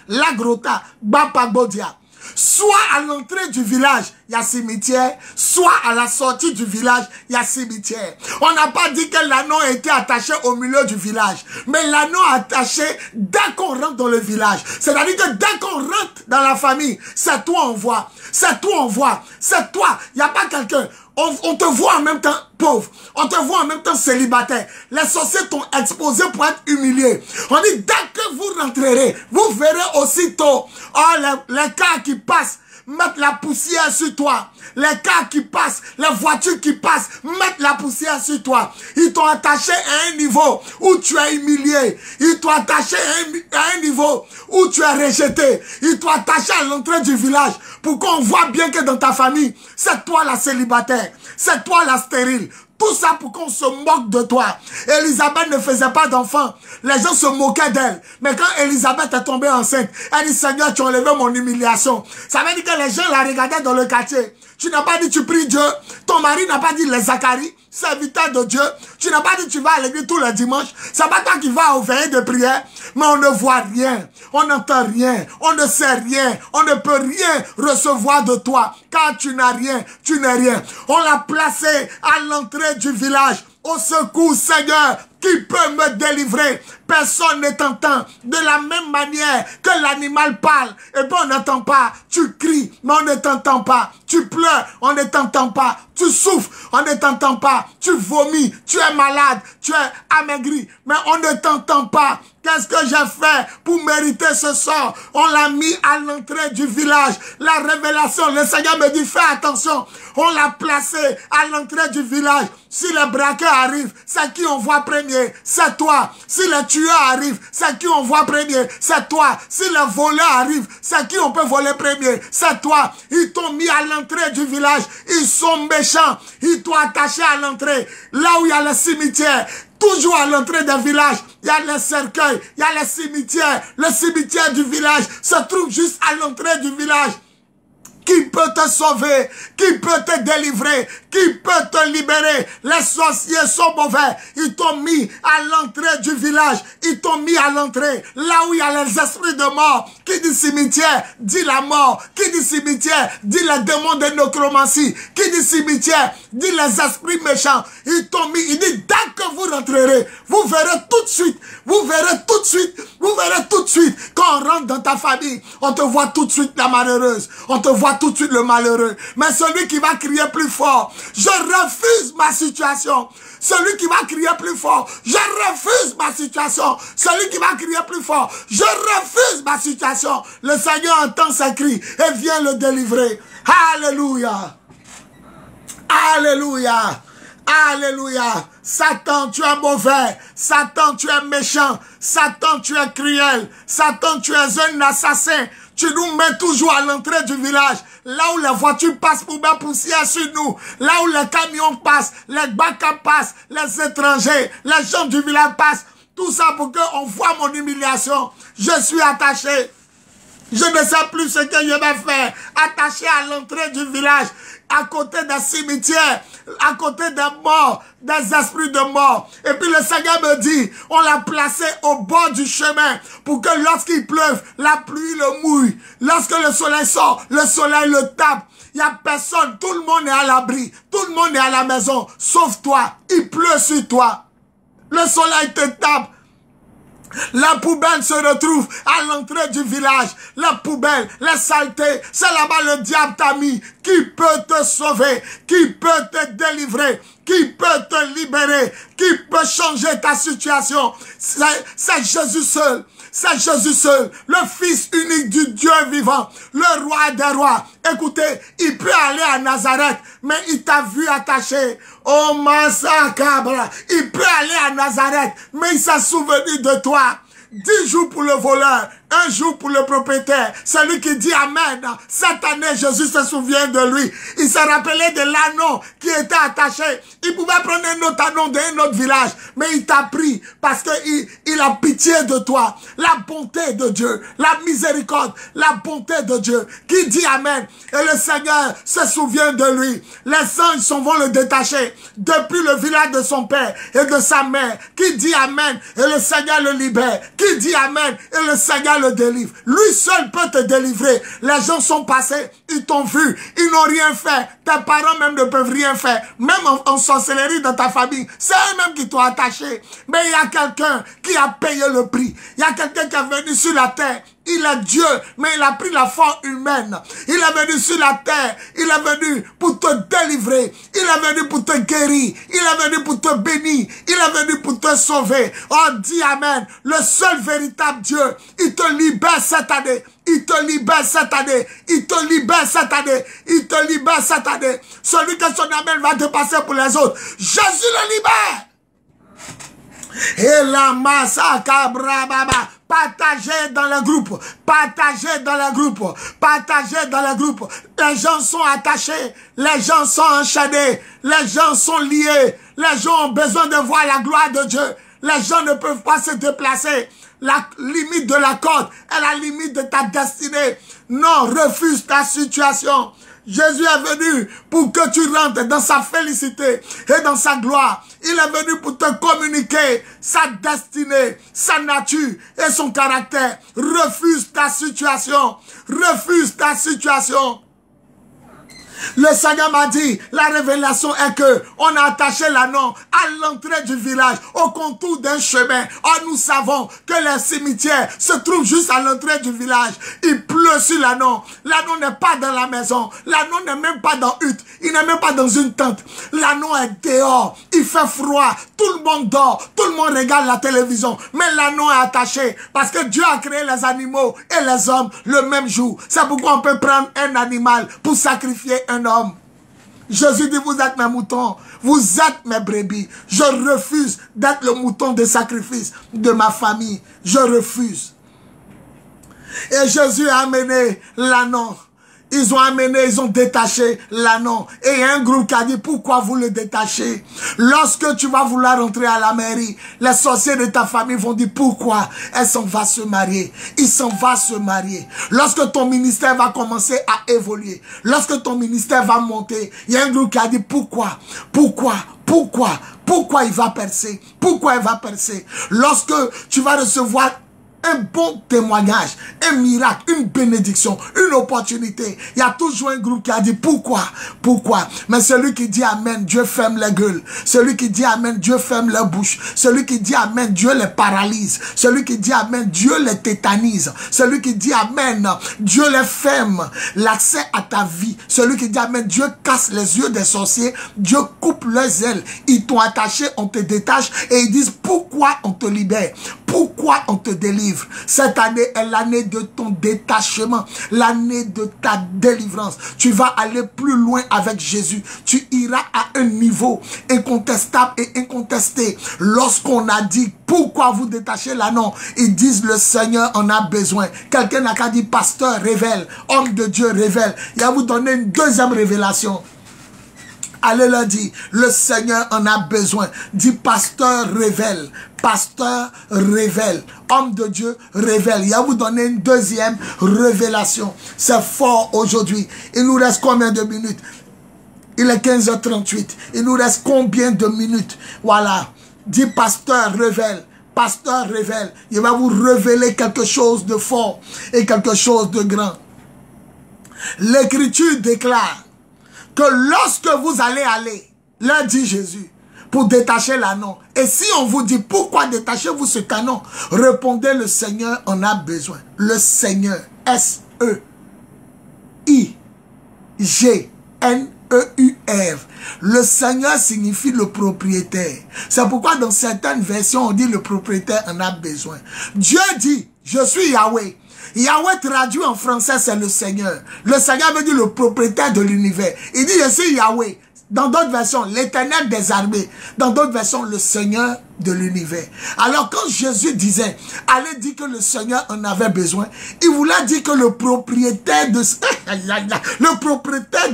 Lagrota, Bapagodia. Soit à l'entrée du village, il y a cimetière, soit à la sortie du village, il y a cimetière. On n'a pas dit que l'anneau a été attaché au milieu du village, mais l'anneau attaché dès qu'on rentre dans le village. C'est-à-dire que dès qu'on rentre dans la famille, c'est toi on voit, c'est toi on voit, c'est toi. Il n'y a pas quelqu'un. On te voit en même temps pauvre. On te voit en même temps célibataire. Les sorciers t'ont exposé pour être humilié. On dit, dès que vous rentrerez, vous verrez aussitôt les cars qui passent mettre la poussière sur toi. Les cars qui passent, les voitures qui passent mettent la poussière sur toi. Ils t'ont attaché à un niveau où tu es humilié. Ils t'ont attaché à un niveau où tu es rejeté. Ils t'ont attaché à l'entrée du village pour qu'on voit bien que dans ta famille, c'est toi la célibataire. C'est toi la stérile. Tout ça pour qu'on se moque de toi. Élisabeth ne faisait pas d'enfant. Les gens se moquaient d'elle. Mais quand Élisabeth est tombée enceinte, elle dit, Seigneur, tu as enlevé mon humiliation. Ça veut dire que les gens la regardaient dans le quartier. Tu n'as pas dit tu pries Dieu. Ton mari n'a pas dit les Zacharie, serviteur de Dieu. Tu n'as pas dit tu vas à l'église tous les dimanches. C'est pas toi qui vas aux veillées de prière. Mais on ne voit rien. On n'entend rien. On ne sait rien. On ne peut rien recevoir de toi. Car tu n'as rien. Tu n'es rien. On l'a placé à l'entrée du village. Au secours, Seigneur, qui peut me délivrer? Personne ne t'entend. De la même manière que l'animal parle, et bien on n'entend pas. Tu cries, mais on ne t'entend pas. Tu pleures, on ne t'entend pas. Tu souffres, on ne t'entend pas. Tu vomis, tu es malade, tu es amaigri, mais on ne t'entend pas. Qu'est-ce que j'ai fait pour mériter ce sort? On l'a mis à l'entrée du village. La révélation, le Seigneur me dit, fais attention. On l'a placé à l'entrée du village. Si les braqueurs arrivent, c'est qui on voit premier? C'est toi. Si les tueurs arrivent, c'est qui on voit premier? C'est toi. Si les voleurs arrivent, c'est qui on peut voler premier? C'est toi. Ils t'ont mis à l'entrée du village. Ils sont méchants. Ils t'ont attaché à l'entrée. Là où il y a le cimetière. Toujours à l'entrée des villages, il y a les cercueils, il y a les cimetières. Le cimetière du village se trouve juste à l'entrée du village. Qui peut te sauver? Qui peut te délivrer? Qui peut te libérer? Les sorciers sont mauvais. Ils t'ont mis à l'entrée du village. Ils t'ont mis à l'entrée. Là où il y a les esprits de mort. Qui dit cimetière, dit la mort. Qui dit cimetière, dit les démons de nécromancie. Qui dit cimetière, dit les esprits méchants. Ils t'ont mis. Il dit, dès que vous rentrerez, vous verrez tout de suite. Vous verrez tout de suite. Vous verrez tout de suite. Quand on rentre dans ta famille, on te voit tout de suite la malheureuse. On te voit tout de suite le malheureux. Mais celui qui va crier plus fort, je refuse ma situation. Celui qui va crier plus fort, je refuse ma situation. Celui qui va crier plus fort, je refuse ma situation. Le Seigneur entend ses cris et vient le délivrer. Alléluia. Alléluia. Alléluia. Satan, tu es mauvais. Satan, tu es méchant. Satan, tu es cruel. Satan, tu es un assassin. Tu nous mets toujours à l'entrée du village. Là où les voitures passent pour mettre poussière sur nous. Là où les camions passent, les bacs passent, les étrangers, les gens du village passent. Tout ça pour qu'on voit mon humiliation. Je suis attaché. Je ne sais plus ce que je vais faire. Attaché à l'entrée du village, à côté d'un cimetière, à côté des morts, des esprits de mort. Et puis le Seigneur me dit, on l'a placé au bord du chemin pour que lorsqu'il pleuve, la pluie le mouille. Lorsque le soleil sort, le soleil le tape. Il n'y a personne, tout le monde est à l'abri, tout le monde est à la maison, sauf toi. Il pleut sur toi. Le soleil te tape. La poubelle se retrouve à l'entrée du village. La poubelle, les saletés, c'est là-bas le diable t'a mis. Qui peut te sauver? Qui peut te délivrer? Qui peut te libérer? Qui peut changer ta situation? C'est Jésus seul. C'est Jésus seul, le Fils unique du Dieu vivant, le roi des rois. Écoutez, il peut aller à Nazareth, mais il t'a vu attaché. Oh Massacabra, il peut aller à Nazareth, mais il s'est souvenu de toi. 10 jours pour le voleur, 1 jour pour le propriétaire. Celui qui dit Amen. Cette année, Jésus se souvient de lui. Il s'est rappelé de l'anneau qui était attaché. Il pouvait prendre un autre anneau d'un autre village, mais il t'a pris parce qu'il a pitié de toi. La bonté de Dieu, la miséricorde, la bonté de Dieu. Qui dit Amen. Et le Seigneur se souvient de lui. Les anges vont le détacher depuis le village de son père et de sa mère. Qui dit Amen. Et le Seigneur le libère. Qui dit Amen. Et le Seigneur le délivre. Lui seul peut te délivrer. Les gens sont passés, ils t'ont vu, ils n'ont rien fait. Tes parents même ne peuvent rien faire. Même en sorcellerie dans ta famille, c'est eux-mêmes qui t'ont attaché. Mais il y a quelqu'un qui a payé le prix. Il y a quelqu'un qui est venu sur la terre. Il est Dieu, mais il a pris la forme humaine. Il est venu sur la terre. Il est venu pour te délivrer. Il est venu pour te guérir. Il est venu pour te bénir. Il est venu pour te sauver. Oh, dis Amen. Le seul véritable Dieu, il te libère cette année. Il te libère cette année. Il te libère cette année. Il te libère cette année. Celui que son amen va dépasser pour les autres. Jésus le libère. Et la massacre baba. Partagez dans le groupe. Partagez dans le groupe. Partagez dans le groupe. Les gens sont attachés. Les gens sont enchaînés. Les gens sont liés. Les gens ont besoin de voir la gloire de Dieu. Les gens ne peuvent pas se déplacer. La limite de la corde est la limite de ta destinée. Non, refuse ta situation. Jésus est venu pour que tu rentres dans sa félicité et dans sa gloire. Il est venu pour te communiquer sa destinée, sa nature et son caractère. Refuse ta situation. Refuse ta situation. Le Seigneur m'a dit, la révélation est que on a attaché l'anneau à l'entrée du village, au contour d'un chemin. Or, nous savons que les cimetières se trouvent juste à l'entrée du village. Il pleut sur l'anneau. L'anneau n'est pas dans la maison. L'anneau n'est même pas dans une hutte. Il n'est même pas dans une tente. L'anneau est dehors. Il fait froid. Tout le monde dort. Tout le monde regarde la télévision. Mais l'anneau est attaché parce que Dieu a créé les animaux et les hommes le même jour. C'est pourquoi on peut prendre un animal pour sacrifier un homme. Jésus dit, vous êtes mes moutons, vous êtes mes brebis. Je refuse d'être le mouton de sacrifice de ma famille. Je refuse. Et Jésus a amené l'anneau. Ils ont amené, ils ont détaché l'anneau. Et il y a un groupe qui a dit, pourquoi vous le détachez? Lorsque tu vas vouloir rentrer à la mairie, les sorciers de ta famille vont dire, pourquoi? Elle s'en va se marier. Il s'en va se marier. Lorsque ton ministère va commencer à évoluer, lorsque ton ministère va monter, il y a un groupe qui a dit, pourquoi? Pourquoi? Pourquoi? Pourquoi il va percer? Pourquoi il va percer? Lorsque tu vas recevoir un bon témoignage, un miracle, une bénédiction, une opportunité. Il y a toujours un groupe qui a dit pourquoi? Pourquoi? Mais celui qui dit Amen, Dieu ferme les gueules. Celui qui dit Amen, Dieu ferme leur bouche. Celui qui dit Amen, Dieu les paralyse. Celui qui dit Amen, Dieu les tétanise. Celui qui dit Amen, Dieu les ferme l'accès à ta vie. Celui qui dit Amen, Dieu casse les yeux des sorciers. Dieu coupe leurs ailes. Ils t'ont attaché, on te détache et ils disent pourquoi on te libère? Pourquoi on te délivre? Cette année est l'année de ton détachement, l'année de ta délivrance. Tu vas aller plus loin avec Jésus. Tu iras à un niveau incontestable et incontesté. Lorsqu'on a dit pourquoi vous détachez l'anneau, ils disent le Seigneur en a besoin. Quelqu'un n'a qu'à dire pasteur révèle, homme de Dieu révèle. Il va vous donner une deuxième révélation. Allez leur dire, le Seigneur en a besoin. Dis pasteur révèle. Pasteur révèle, homme de Dieu révèle. Il va vous donner une deuxième révélation. C'est fort aujourd'hui. Il nous reste combien de minutes? Il est 15h38. Il nous reste combien de minutes? Voilà. Dis pasteur révèle. Pasteur révèle. Il va vous révéler quelque chose de fort et quelque chose de grand. L'Écriture déclare que lorsque vous allez aller, là dit Jésus, pour détacher l'anneau. Et si on vous dit pourquoi détachez-vous ce canon, répondez le Seigneur en a besoin. Le Seigneur, S-E-I-G-N-E-U-R. Le Seigneur signifie le propriétaire. C'est pourquoi dans certaines versions, on dit le propriétaire en a besoin. Dieu dit, je suis Yahweh. Yahweh traduit en français, c'est le Seigneur. Le Seigneur veut dire le propriétaire de l'univers. Il dit, je suis Yahweh. Dans d'autres versions, l'Éternel des armées. Dans d'autres versions, le Seigneur de l'univers. Alors quand Jésus disait, allez dire que le Seigneur en avait besoin, il voulait dire que le propriétaire de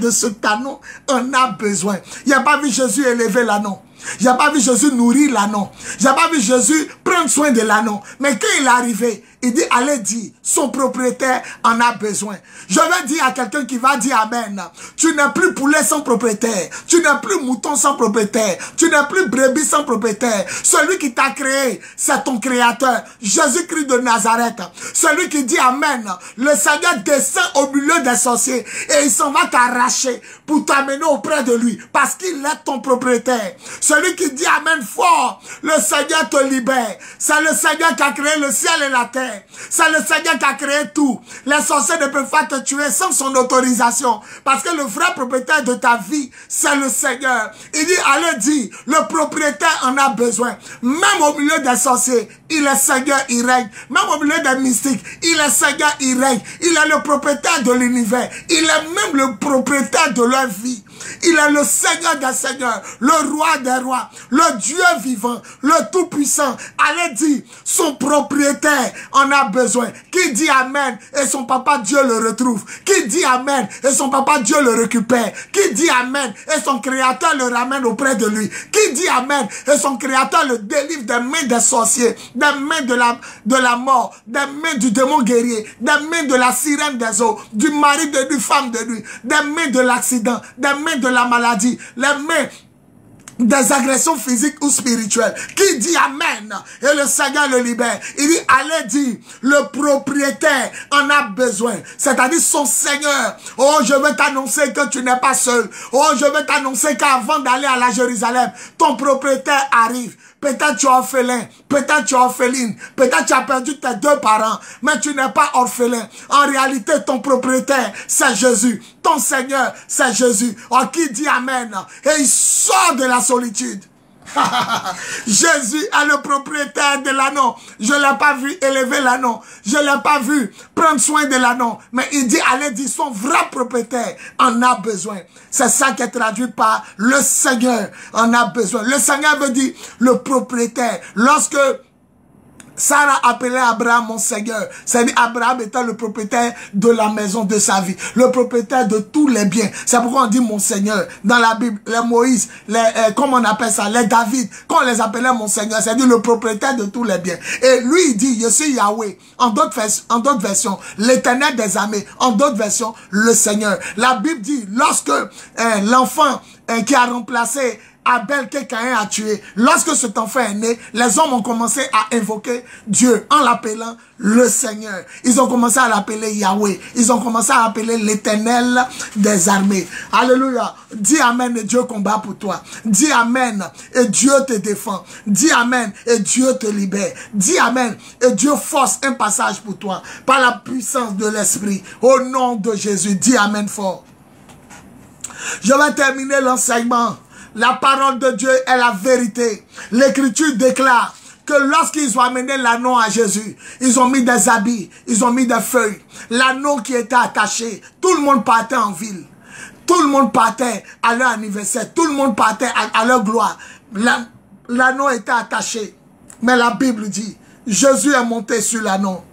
ce canon en a besoin. Il n'y a pas vu Jésus élever l'anneau. Il n'y a pas vu Jésus nourrir l'anneau. Il n'y a pas vu Jésus prendre soin de l'anneau. Mais quand il est arrivé, il dit, allez dire, son propriétaire en a besoin. Je vais dire à quelqu'un qui va dire amen. Tu n'es plus poulet sans propriétaire. Tu n'es plus mouton sans propriétaire. Tu n'es plus brebis sans propriétaire. Celui qui t'a créé, c'est ton créateur. Jésus-Christ de Nazareth. Celui qui dit amen. Le Seigneur descend au milieu des sorciers et il s'en va t'arracher pour t'amener auprès de lui parce qu'il est ton propriétaire. Celui qui dit amen fort, le Seigneur te libère. C'est le Seigneur qui a créé le ciel et la terre. C'est le Seigneur qui a créé tout. Les sorciers ne peuvent pas te tuer sans son autorisation. Parce que le vrai propriétaire de ta vie, c'est le Seigneur. Il dit, allez dire, le propriétaire en a besoin. Même au milieu des sorciers, il est Seigneur, il règne. Même au milieu des mystiques, il est Seigneur, il règne. Il est le propriétaire de l'univers. Il est même le propriétaire de leur vie. Il est le Seigneur des seigneurs, le roi des rois, le Dieu vivant, le tout-puissant. Allez dire, son propriétaire en a besoin. Qui dit amen et son papa Dieu le retrouve. Qui dit amen et son papa Dieu le récupère. Qui dit amen et son créateur le ramène auprès de lui. Qui dit amen et son créateur le délivre des mains des sorciers, des mains de la mort, des mains du démon guerrier, des mains de la sirène des eaux, du mari de lui, femme de lui, des mains de l'accident, des mains de la maladie, les mains des agressions physiques ou spirituelles. Qui dit amen et le Seigneur le libère. Il dit allez dire, le propriétaire en a besoin, c'est-à-dire son Seigneur. Oh, je veux t'annoncer que tu n'es pas seul. Oh, je veux t'annoncer qu'avant d'aller à la Jérusalem, ton propriétaire arrive. Peut-être tu es orphelin, peut-être tu es orpheline, peut-être tu as perdu tes deux parents, mais tu n'es pas orphelin. En réalité, ton propriétaire, c'est Jésus. Ton Seigneur, c'est Jésus. Oh, qui dit amen? Et il sort de la solitude. Jésus est le propriétaire de l'anneau. Je ne l'ai pas vu élever l'anneau. Je ne l'ai pas vu prendre soin de l'anneau. Mais il dit, allez dire, son vrai propriétaire en a besoin. C'est ça qui est traduit par le Seigneur en a besoin. Le Seigneur veut dire le propriétaire. Lorsque Sarah appelait Abraham mon Seigneur, c'est-à-dire Abraham était le propriétaire de la maison de sa vie, le propriétaire de tous les biens. C'est pourquoi on dit mon Seigneur. Dans la Bible, les Moïse, comment on appelle ça, les David, quand on les appelait mon Seigneur, c'est-à-dire le propriétaire de tous les biens. Et lui, il dit, je suis Yahweh. En d'autres versions, l'Éternel des armées. En d'autres versions, le Seigneur. La Bible dit, lorsque l'enfant qui a remplacé Abel que Caïn a tué, lorsque cet enfant est né, les hommes ont commencé à invoquer Dieu en l'appelant le Seigneur. Ils ont commencé à l'appeler Yahweh. Ils ont commencé à l'appeler l'Éternel des armées. Alléluia. Dis amen et Dieu combat pour toi. Dis amen et Dieu te défend. Dis amen et Dieu te libère. Dis amen et Dieu force un passage pour toi par la puissance de l'Esprit. Au nom de Jésus, dis amen fort. Je vais terminer l'enseignement. La parole de Dieu est la vérité. L'Écriture déclare que lorsqu'ils ont amené l'anneau à Jésus, ils ont mis des habits, ils ont mis des feuilles. L'anneau qui était attaché, tout le monde partait en ville. Tout le monde partait à leur anniversaire. Tout le monde partait à leur gloire. L'anneau était attaché. Mais la Bible dit, Jésus est monté sur l'anneau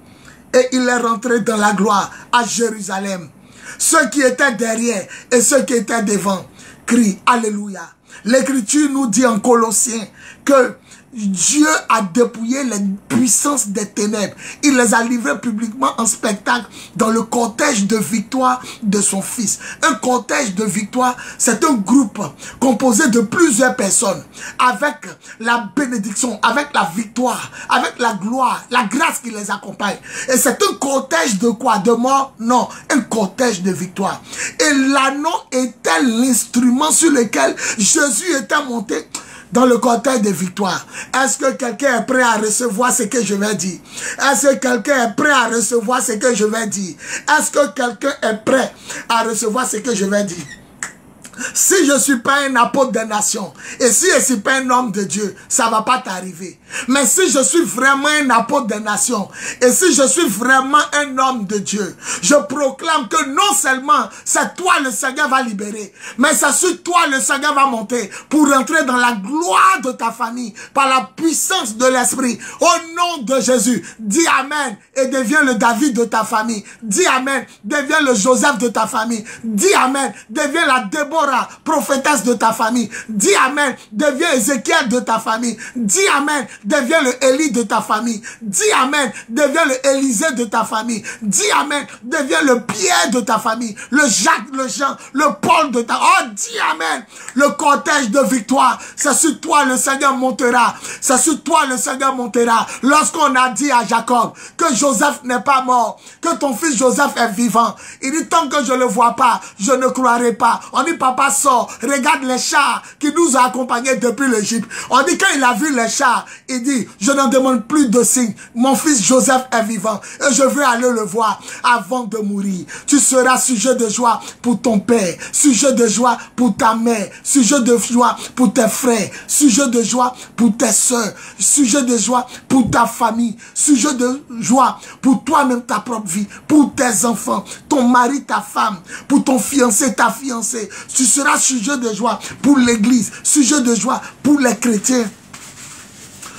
et il est rentré dans la gloire à Jérusalem. Ceux qui étaient derrière et ceux qui étaient devant crient Alléluia. L'Écriture nous dit en Colossiens que Dieu a dépouillé les puissances des ténèbres. Il les a livrées publiquement en spectacle dans le cortège de victoire de son Fils. Un cortège de victoire, c'est un groupe composé de plusieurs personnes avec la bénédiction, avec la victoire, avec la gloire, la grâce qui les accompagne. Et c'est un cortège de quoi? De mort? Non, un cortège de victoire. Et l'anneau était l'instrument sur lequel Jésus était monté dans le cortège de victoire. Est-ce que quelqu'un est prêt à recevoir ce que je vais dire? Est-ce que quelqu'un est prêt à recevoir ce que je vais dire? Est-ce que quelqu'un est prêt à recevoir ce que je vais dire? Si je ne suis pas un apôtre des nations, et si je ne suis pas un homme de Dieu, ça ne va pas t'arriver. Mais si je suis vraiment un apôtre des nations, et si je suis vraiment un homme de Dieu, je proclame que non seulement c'est toi le Seigneur va libérer, mais c'est sur toi le Seigneur va monter pour entrer dans la gloire de ta famille, par la puissance de l'Esprit. Au nom de Jésus, dis Amen et deviens le David de ta famille. Dis Amen, deviens le Joseph de ta famille. Dis Amen, deviens la Déborah, prophétesse de ta famille. Dis Amen, deviens Ézéchiel de ta famille. Dis Amen, deviens le Élie de ta famille. Dis Amen, deviens le Élisée de ta famille. Dis Amen, deviens le Pierre de ta famille. Le Jacques, le Jean, le Paul de ta... Oh, dis Amen. Le cortège de victoire, c'est sur toi le Seigneur montera. C'est sur toi le Seigneur montera. Lorsqu'on a dit à Jacob que Joseph n'est pas mort, que ton fils Joseph est vivant, il dit tant que je ne le vois pas, je ne croirai pas. On dit papa sort, regarde les chars qui nous ont accompagnés depuis l'Égypte. On dit quand il a vu les chars, il dit je n'en demande plus de signes. Mon fils Joseph est vivant et je veux aller le voir avant de mourir. Tu seras sujet de joie pour ton père, sujet de joie pour ta mère, sujet de joie pour tes frères, sujet de joie pour tes soeurs, sujet de joie pour ta famille, sujet de joie pour toi-même, ta propre vie, pour tes enfants, ton mari, ta femme, pour ton fiancé, ta fiancée. Tu seras sujet de joie pour l'église, sujet de joie pour les chrétiens.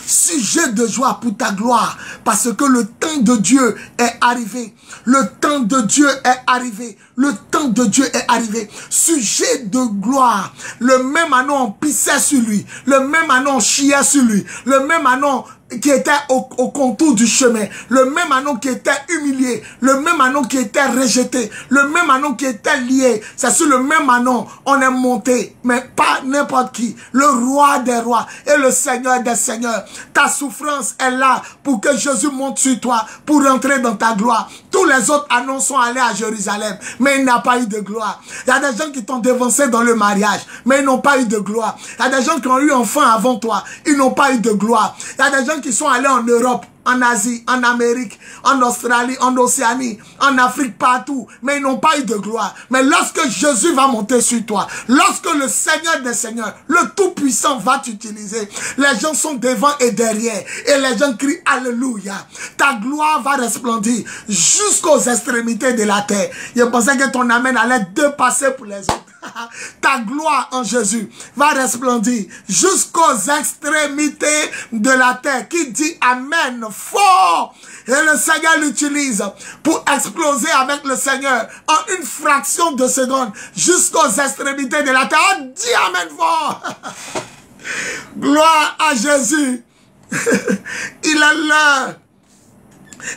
Sujet de joie pour ta gloire, parce que le temps de Dieu est arrivé. Le temps de Dieu est arrivé. Le temps de Dieu est arrivé. Sujet de gloire. Le même anneau on pissait sur lui. Le même anneau on chiait sur lui. Le même anneau qui était au contour du chemin, le même anneau qui était humilié, le même anneau qui était rejeté, le même anneau qui était lié, c'est sur le même anneau on est monté, mais pas n'importe qui, le roi des rois et le Seigneur des seigneurs. Ta souffrance est là pour que Jésus monte sur toi, pour rentrer dans ta gloire. Tous les autres anneaux sont allés à Jérusalem, mais il n'a pas eu de gloire. Il y a des gens qui t'ont dévancé dans le mariage, mais ils n'ont pas eu de gloire. Il y a des gens qui ont eu enfant avant toi, ils n'ont pas eu de gloire. Il y a des gens qui sont allés en Europe, en Asie, en Amérique, en Australie, en Océanie, en Afrique, partout, mais ils n'ont pas eu de gloire. Mais lorsque Jésus va monter sur toi, lorsque le Seigneur des Seigneurs, le Tout-Puissant va t'utiliser, les gens sont devant et derrière, et les gens crient Alléluia. Ta gloire va resplendir jusqu'aux extrémités de la terre. Je pensais que ton amen allait dépasser pour les autres. Ta gloire en Jésus va resplendir jusqu'aux extrémités de la terre. Qui dit Amen fort? Et le Seigneur l'utilise pour exploser avec le Seigneur en une fraction de seconde jusqu'aux extrémités de la terre. Oh, dis Amen fort. Gloire à Jésus. Il est l'heure.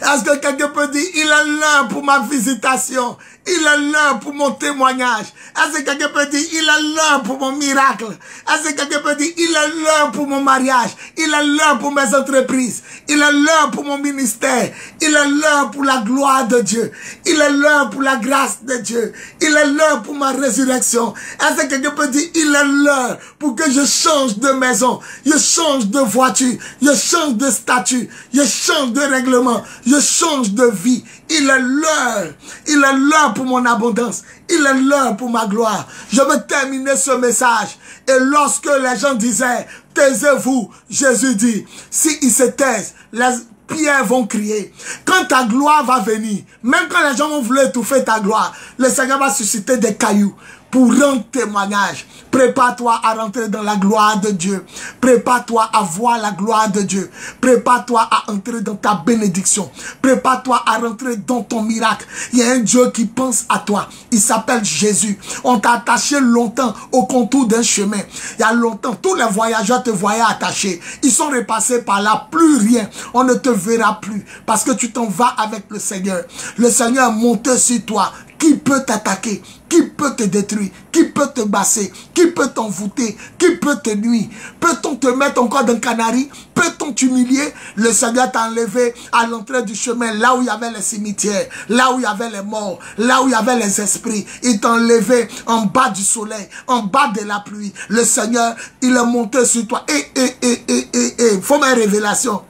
Est-ce que quelqu'un peut dire il est l'heure pour ma visitation? Il est l'heure pour mon témoignage. Est-ce que quelqu'un peut dire, il est l'heure pour mon miracle? Est-ce que quelqu'un peut dire, il est l'heure pour mon mariage? Il est l'heure pour mes entreprises. Il est l'heure pour mon ministère. Il est l'heure pour la gloire de Dieu. Il est l'heure pour la grâce de Dieu. Il est l'heure pour ma résurrection. Est-ce que quelqu'un peut dire, il est l'heure pour que je change de maison, je change de voiture, je change de statut, je change de règlement, je change de vie. Il est l'heure. Il est l'heure pour mon abondance. Il est l'heure pour ma gloire. Je veux terminer ce message. Et lorsque les gens disaient, taisez-vous, Jésus dit, s'ils se taisent, les pierres vont crier. Quand ta gloire va venir, même quand les gens vont vouloir étouffer ta gloire, le Seigneur va susciter des cailloux pour rendre témoignage. Prépare-toi à rentrer dans la gloire de Dieu. Prépare-toi à voir la gloire de Dieu. Prépare-toi à entrer dans ta bénédiction. Prépare-toi à rentrer dans ton miracle. Il y a un Dieu qui pense à toi. Il s'appelle Jésus. On t'a attaché longtemps au contour d'un chemin. Il y a longtemps, tous les voyageurs te voyaient attaché. Ils sont repassés par là, plus rien. On ne te verra plus parce que tu t'en vas avec le Seigneur. Le Seigneur est monté sur toi. Qui peut t'attaquer? Qui peut te détruire? Qui peut te basser? Qui peut t'envoûter? Qui peut te nuire? Peut-on te mettre encore dans le canari? Peut-on t'humilier? Le Seigneur t'a enlevé à l'entrée du chemin, là où il y avait les cimetières, là où il y avait les morts, là où il y avait les esprits. Il t'a enlevé en bas du soleil, en bas de la pluie. Le Seigneur, il est monté sur toi. Faut ma révélation.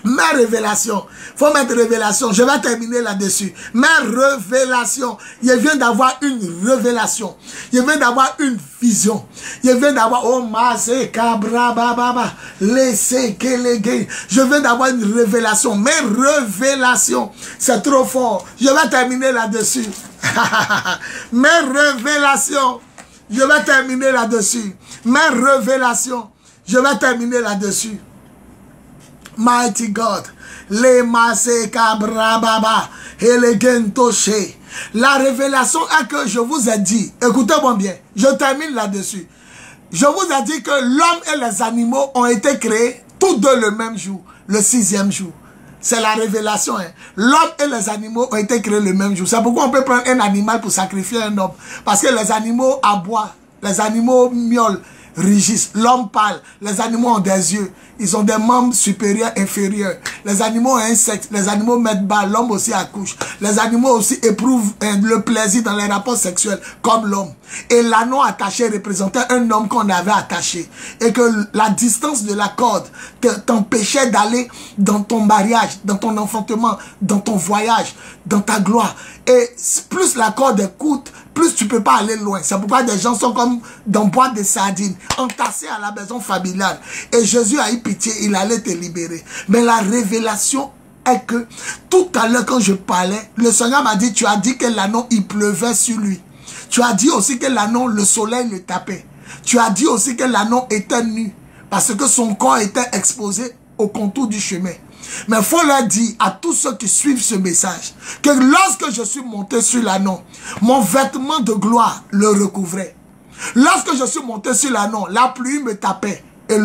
Mes révélations, faut mettre révélation, je vais terminer là-dessus. Mes révélations, je viens d'avoir une révélation, je viens d'avoir une vision, je viens d'avoir, oh masé cabra baba, laissez que les gays, je viens d'avoir une révélation, mes révélations, c'est trop fort, je vais terminer là-dessus. Mes révélations, je vais terminer là-dessus. Mes révélations, je vais terminer là-dessus. Mighty God, les masé cabra baba et les gentoche. La révélation est que je vous ai dit, écoutez-moi bien, je termine là-dessus. Je vous ai dit que l'homme et les animaux ont été créés tous deux le même jour, le 6e jour. C'est la révélation. Hein. L'homme et les animaux ont été créés le même jour. C'est pourquoi on peut prendre un animal pour sacrifier un homme. Parce que les animaux aboient, les animaux miaulent, rugissent, l'homme parle, les animaux ont des yeux, ils ont des membres supérieurs, inférieurs, les animaux ont un sexe, les animaux mettent bas, l'homme aussi accouche, les animaux aussi éprouvent le plaisir dans les rapports sexuels comme l'homme. Et l'anneau attaché représentait un homme qu'on avait attaché et que la distance de la corde t'empêchait d'aller dans ton mariage, dans ton enfantement, dans ton voyage, dans ta gloire. Et plus la corde est courte, plus tu ne peux pas aller loin. C'est pourquoi des gens sont comme dans boîte de sardines, entassés à la maison familiale. Et Jésus a eu pitié, il allait te libérer. Mais la révélation est que tout à l'heure quand je parlais, le Seigneur m'a dit, tu as dit que l'anneau, il pleuvait sur lui. Tu as dit aussi que l'anneau, le soleil le tapait. Tu as dit aussi que l'anneau était nu, parce que son corps était exposé au contour du chemin. Mais il faut leur dire à tous ceux qui suivent ce message que lorsque je suis monté sur l'anneau, mon vêtement de gloire le recouvrait. Lorsque je suis monté sur l'anneau, la pluie me tapait et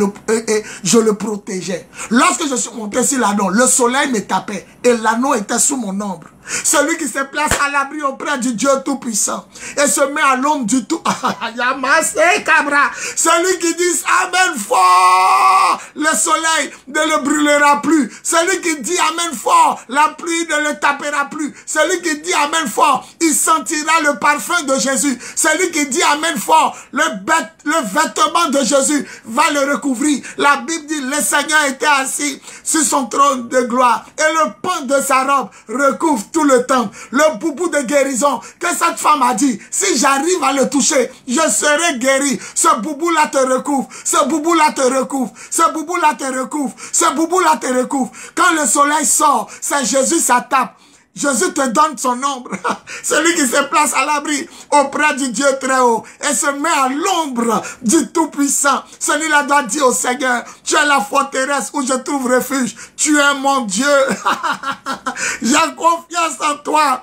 je le protégeais. Lorsque je suis monté sur l'anneau, le soleil me tapait et l'anneau était sous mon ombre. Celui qui se place à l'abri auprès du Dieu Tout-Puissant et se met à l'ombre du tout. Celui qui dit Amen fort, le soleil ne le brûlera plus. Celui qui dit Amen fort, la pluie ne le tapera plus. Celui qui dit Amen fort, il sentira le parfum de Jésus. Celui qui dit Amen fort, le vêtement de Jésus va le recouvrir. La Bible dit le Seigneur était assis sur son trône de gloire et le pan de sa robe recouvre tout le temple. Le boubou de guérison que cette femme a dit, si j'arrive à le toucher, je serai guéri. Ce boubou-là te recouvre. Ce boubou-là te recouvre. Ce boubou-là te recouvre. Ce boubou-là te recouvre. Quand le soleil sort, c'est Jésus, ça tape. Jésus te donne son ombre. Celui qui se place à l'abri auprès du Dieu très haut et se met à l'ombre du Tout-Puissant. Celui-là doit dire au Seigneur, tu es la forteresse où je trouve refuge. Tu es mon Dieu. J'ai confiance en toi.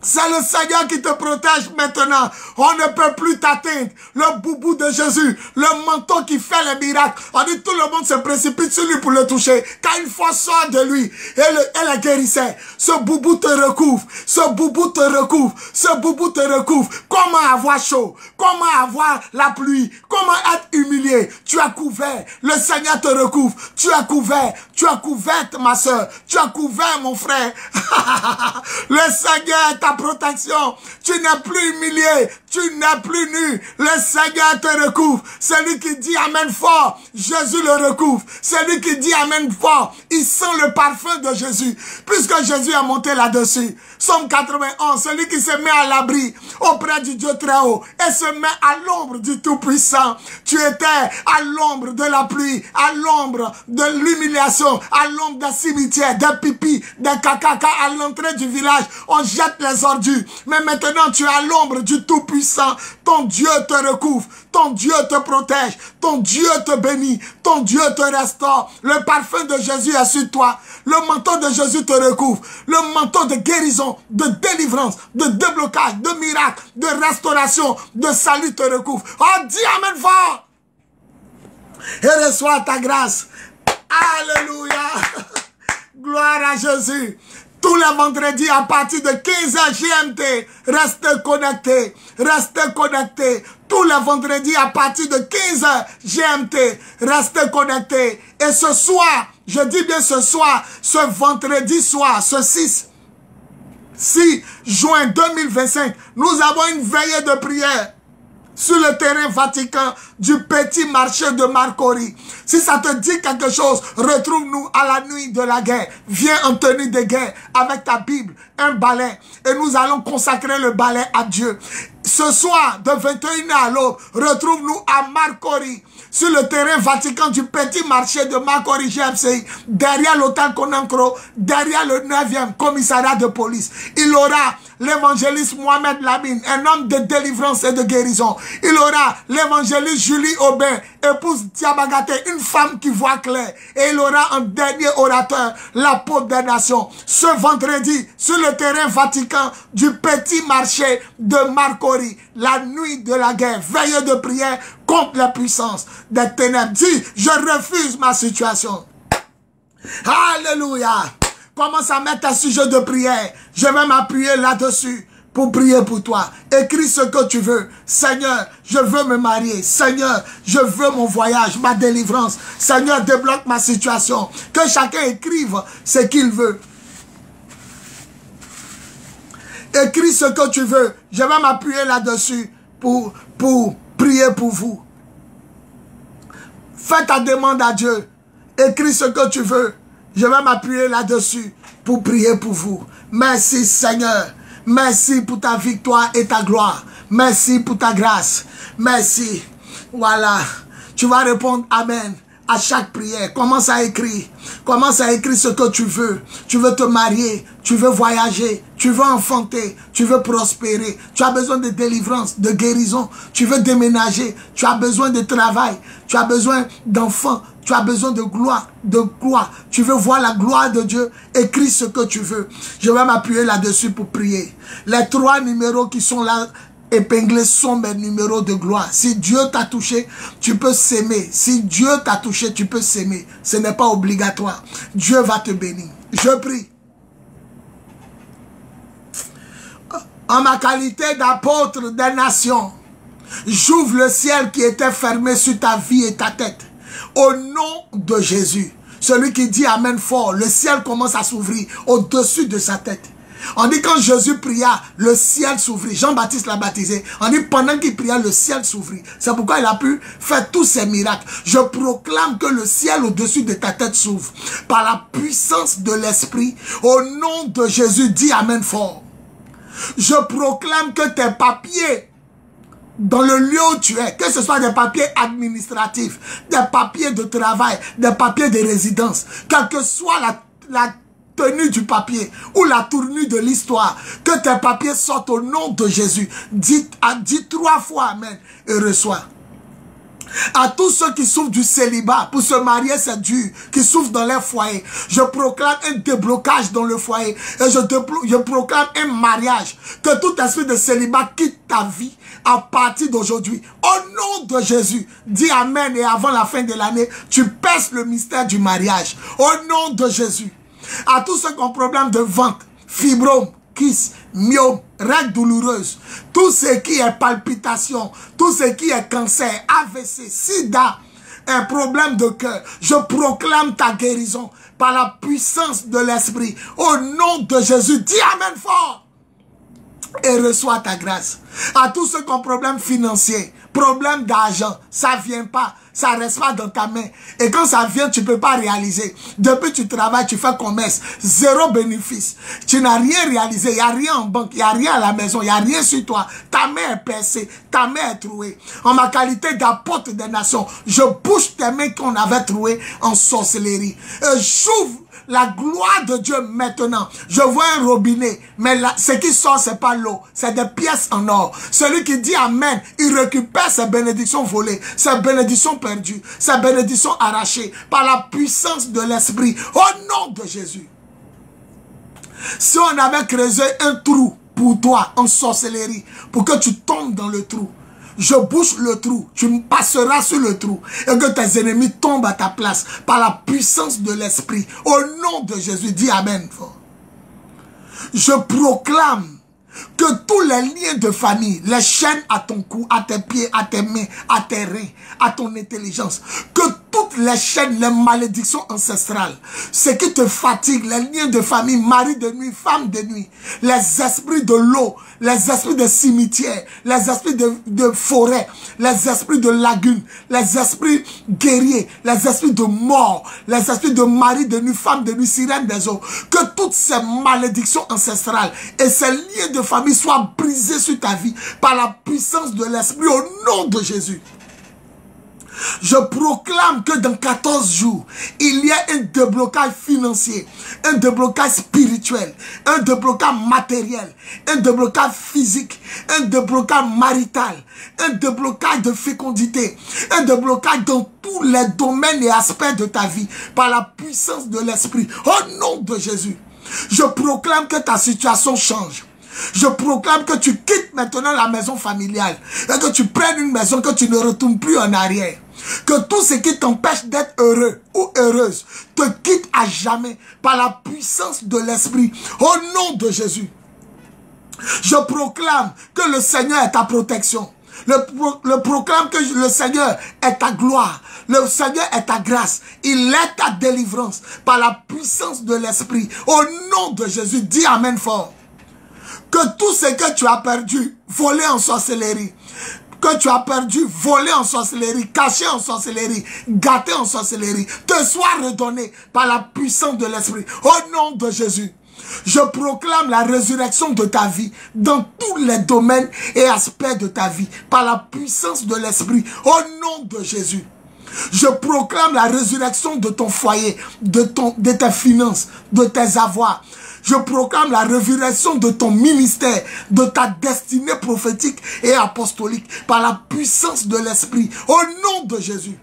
C'est le Seigneur qui te protège maintenant. On ne peut plus t'atteindre. Le boubou de Jésus, le manteau qui fait les miracles. On dit tout le monde se précipite sur lui pour le toucher. Car une fois sort de lui, elle est guérissée. Ce boubou te recouvre. Ce boubou te recouvre. Ce boubou te recouvre. Comment avoir chaud? Comment avoir la pluie? Comment être humilié? Tu as couvert. Le Seigneur te recouvre. Tu as couvert. Tu as couvert ma soeur. Tu as couvert mon frère. Le Seigneur est ta protection. Tu n'es plus humilié. Tu n'es plus nu. Le Seigneur te recouvre. Celui qui dit Amen fort, Jésus le recouvre. Celui qui dit Amen fort, il sent le parfum de Jésus. Puisque Jésus est monté là-dessus. Psaume 91, celui qui se met à l'abri auprès du Dieu très haut et se met à l'ombre du Tout-Puissant. Tu étais à l'ombre de la pluie, à l'ombre de l'humiliation, à l'ombre des cimetières, des pipis, des caca. À l'entrée du village, on jette les ordures. Mais maintenant, tu es à l'ombre du Tout-Puissant. puissant, ton Dieu te recouvre, ton Dieu te protège, ton Dieu te bénit, ton Dieu te restaure. Le parfum de Jésus est sur toi. Le manteau de Jésus te recouvre. Le manteau de guérison, de délivrance, de déblocage, de miracle, de restauration, de salut te recouvre. Oh, dis amen fort. Et reçois ta grâce. Alléluia. Gloire à Jésus. Tous les vendredis à partir de 15h GMT, restez connectés, restez connectés. Tous les vendredis à partir de 15h GMT, restez connectés. Et ce soir, je dis bien ce soir, ce vendredi soir, ce 6 juin 2025, nous avons une veillée de prière sur le terrain Vatican du petit marché de Marcory. Si ça te dit quelque chose, retrouve-nous à la nuit de la guerre. Viens en tenue de guerre avec ta Bible, un balai. Et nous allons consacrer le balai à Dieu. Ce soir, de 21h à l'aube, retrouve-nous à Marcory, sur le terrain Vatican du petit marché de Marcory GMCI, derrière l'hôtel Conancro, derrière le 9e commissariat de police. Il aura l'évangéliste Mohamed Lamine, un homme de délivrance et de guérison. Il aura l'évangéliste Julie Aubin, épouse Diabagate, une femme qui voit clair. Et il aura un dernier orateur, l'apôtre des nations. Ce vendredi, sur le terrain Vatican du petit marché de Marcory, la nuit de la guerre, veillée de prière contre la puissance des ténèbres. Dis, je refuse ma situation. Alléluia. Commence à mettre un sujet de prière. Je vais m'appuyer là-dessus pour prier pour toi. Écris ce que tu veux. Seigneur, je veux me marier. Seigneur, je veux mon voyage, ma délivrance. Seigneur, débloque ma situation. Que chacun écrive ce qu'il veut. Écris ce que tu veux. Je vais m'appuyer là-dessus pour prier pour vous. Fais ta demande à Dieu. Écris ce que tu veux. Je vais m'appuyer là-dessus pour prier pour vous. Merci Seigneur. Merci pour ta victoire et ta gloire. Merci pour ta grâce. Merci. Voilà. Tu vas répondre Amen à chaque prière. Commence à écrire. Commence à écrire ce que tu veux. Tu veux te marier. Tu veux voyager. Tu veux enfanter. Tu veux prospérer. Tu as besoin de délivrance, de guérison. Tu veux déménager. Tu as besoin de travail. Tu as besoin d'enfants. Tu as besoin de gloire, Tu veux voir la gloire de Dieu. Écris ce que tu veux. Je vais m'appuyer là-dessus pour prier. Les 3 numéros qui sont là épinglés sont mes numéros de gloire. Si Dieu t'a touché, tu peux s'aimer. Si Dieu t'a touché, tu peux s'aimer. Ce n'est pas obligatoire. Dieu va te bénir. Je prie. En ma qualité d'apôtre des nations, j'ouvre le ciel qui était fermé sur ta vie et ta tête. Au nom de Jésus, celui qui dit Amen fort, le ciel commence à s'ouvrir au-dessus de sa tête. On dit quand Jésus pria, le ciel s'ouvrit. Jean-Baptiste l'a baptisé. On dit pendant qu'il pria, le ciel s'ouvrit. C'est pourquoi il a pu faire tous ces miracles. Je proclame que le ciel au-dessus de ta tête s'ouvre. Par la puissance de l'Esprit, au nom de Jésus, dis Amen fort. Je proclame que tes papiers dans le lieu où tu es, que ce soit des papiers administratifs, des papiers de travail, des papiers de résidence, quelle que soit la tenue du papier ou la tournure de l'histoire, que tes papiers sortent au nom de Jésus. Dis 3 fois Amen et reçois. À tous ceux qui souffrent du célibat, pour se marier c'est dur, qui souffrent dans leur foyer, je proclame un déblocage dans le foyer et je proclame un mariage, que tout esprit de célibat quitte ta vie à partir d'aujourd'hui. Au nom de Jésus, dis Amen et avant la fin de l'année, tu perces le mystère du mariage. Au nom de Jésus. À tous ceux qui ont problème de ventre, fibrome, kyste, myome, règles douloureuses, tout ce qui est palpitation, tout ce qui est cancer, AVC, sida, un problème de cœur, je proclame ta guérison par la puissance de l'Esprit. Au nom de Jésus, dis Amen fort et reçois ta grâce. À tous ceux qui ont problème financier, problème d'argent, ça vient pas. Ça ne reste pas dans ta main. Et quand ça vient, tu ne peux pas réaliser. Depuis tu travailles, tu fais commerce. 0 bénéfice. Tu n'as rien réalisé. Il n'y a rien en banque. Il n'y a rien à la maison. Il n'y a rien sur toi. Ta main est percée. Ta main est trouée. En ma qualité d'apôtre des nations, je bouge tes mains qu'on avait trouées en sorcellerie. Et j'ouvre la gloire de Dieu maintenant. Je vois un robinet, mais là, ce qui sort, c'est pas l'eau, c'est des pièces en or. Celui qui dit Amen, il récupère ses bénédictions volées, ses bénédictions perdues, ses bénédictions arrachées par la puissance de l'Esprit. Au nom de Jésus. Si on avait creusé un trou pour toi en sorcellerie, pour que tu tombes dans le trou, je bouche le trou, tu passeras sur le trou et que tes ennemis tombent à ta place par la puissance de l'Esprit. Au nom de Jésus, dis Amen. Je proclame que tous les liens de famille, les chaînes à ton cou, à tes pieds, à tes mains, à tes reins, à ton intelligence, que toutes les chaînes, les malédictions ancestrales, ce qui te fatigue, les liens de famille, mari de nuit, femme de nuit, les esprits de l'eau, les esprits de cimetière, les esprits de forêt, les esprits de lagune, les esprits guerriers, les esprits de mort, les esprits de mari de nuit, femme de nuit, sirène des eaux, que toutes ces malédictions ancestrales et ces liens de famille soient brisés sur ta vie par la puissance de l'Esprit au nom de Jésus. Je proclame que dans 14 jours, il y a un déblocage financier, un déblocage spirituel, un déblocage matériel, un déblocage physique, un déblocage marital, un déblocage de fécondité, un déblocage dans tous les domaines et aspects de ta vie par la puissance de l'Esprit. Au nom de Jésus, je proclame que ta situation change. Je proclame que tu quittes maintenant la maison familiale et que tu prennes une maison, que tu ne retournes plus en arrière. Que tout ce qui t'empêche d'être heureux ou heureuse te quitte à jamais par la puissance de l'Esprit. Au nom de Jésus, je proclame que le Seigneur est ta protection. Je proclame que le Seigneur est ta gloire. Le Seigneur est ta grâce. Il est ta délivrance par la puissance de l'Esprit. Au nom de Jésus, dis Amen fort. Que tout ce que tu as perdu, volé en sorcellerie, que tu as perdu, volé en sorcellerie, caché en sorcellerie, gâté en sorcellerie, te soit redonné par la puissance de l'Esprit. Au nom de Jésus, je proclame la résurrection de ta vie dans tous les domaines et aspects de ta vie par la puissance de l'Esprit. Au nom de Jésus. Je proclame la résurrection de ton foyer, de tes finances, de tes avoirs. Je proclame la résurrection de ton ministère, de ta destinée prophétique et apostolique par la puissance de l'Esprit. Au nom de Jésus.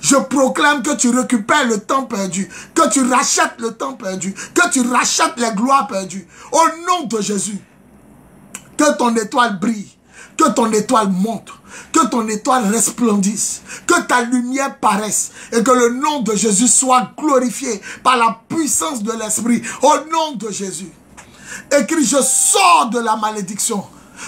Je proclame que tu récupères le temps perdu, que tu rachètes le temps perdu, que tu rachètes les gloires perdues. Au nom de Jésus. Que ton étoile brille, que ton étoile monte, que ton étoile resplendisse, que ta lumière paraisse et que le nom de Jésus soit glorifié par la puissance de l'Esprit. Au nom de Jésus. Écris, je sors de la malédiction.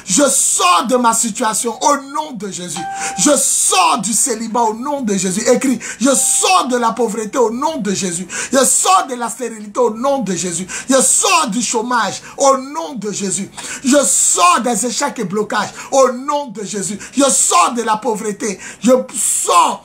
Je sors de ma situation au nom de Jésus. Je sors du célibat au nom de Jésus. Écris, je sors de la pauvreté au nom de Jésus. Je sors de la stérilité au nom de Jésus. Je sors du chômage au nom de Jésus. Je sors des échecs et blocages au nom de Jésus. Je sors de la pauvreté. Je sors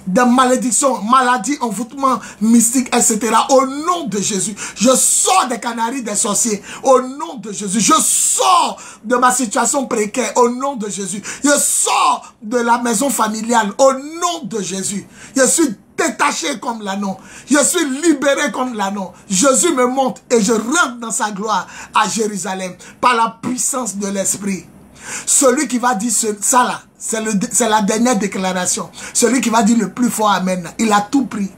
de malédictions, maladies, envoûtements mystiques, etc. Au nom de Jésus. Je sors des canaries des sorciers. Au nom de Jésus. Je sors de ma situation précaire. Au nom de Jésus. Je sors de la maison familiale. Au nom de Jésus. Je suis détaché comme l'anneau. Je suis libéré comme l'anneau. Jésus me monte et je rentre dans sa gloire à Jérusalem par la puissance de l'Esprit. Celui qui va dire ça là, c'est la dernière déclaration. Celui qui va dire le plus fort Amen, il a tout pris.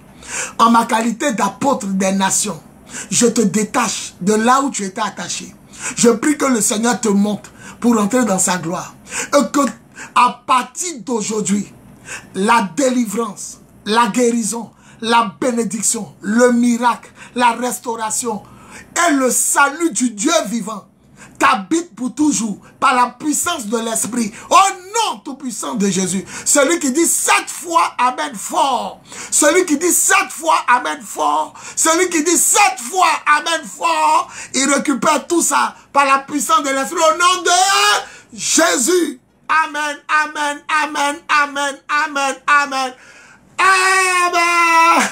En ma qualité d'apôtre des nations, je te détache de là où tu étais attaché. Je prie que le Seigneur te monte pour entrer dans sa gloire. Et que à partir d'aujourd'hui, la délivrance, la guérison, la bénédiction, le miracle, la restauration et le salut du Dieu vivant t'habite pour toujours par la puissance de l'Esprit. Au nom tout puissant de Jésus. Celui qui dit 7 fois Amen fort. Celui qui dit 7 fois Amen fort. Celui qui dit 7 fois Amen fort. Il récupère tout ça par la puissance de l'Esprit. Au nom de Jésus. Amen, amen, amen, amen, amen, amen. Amen.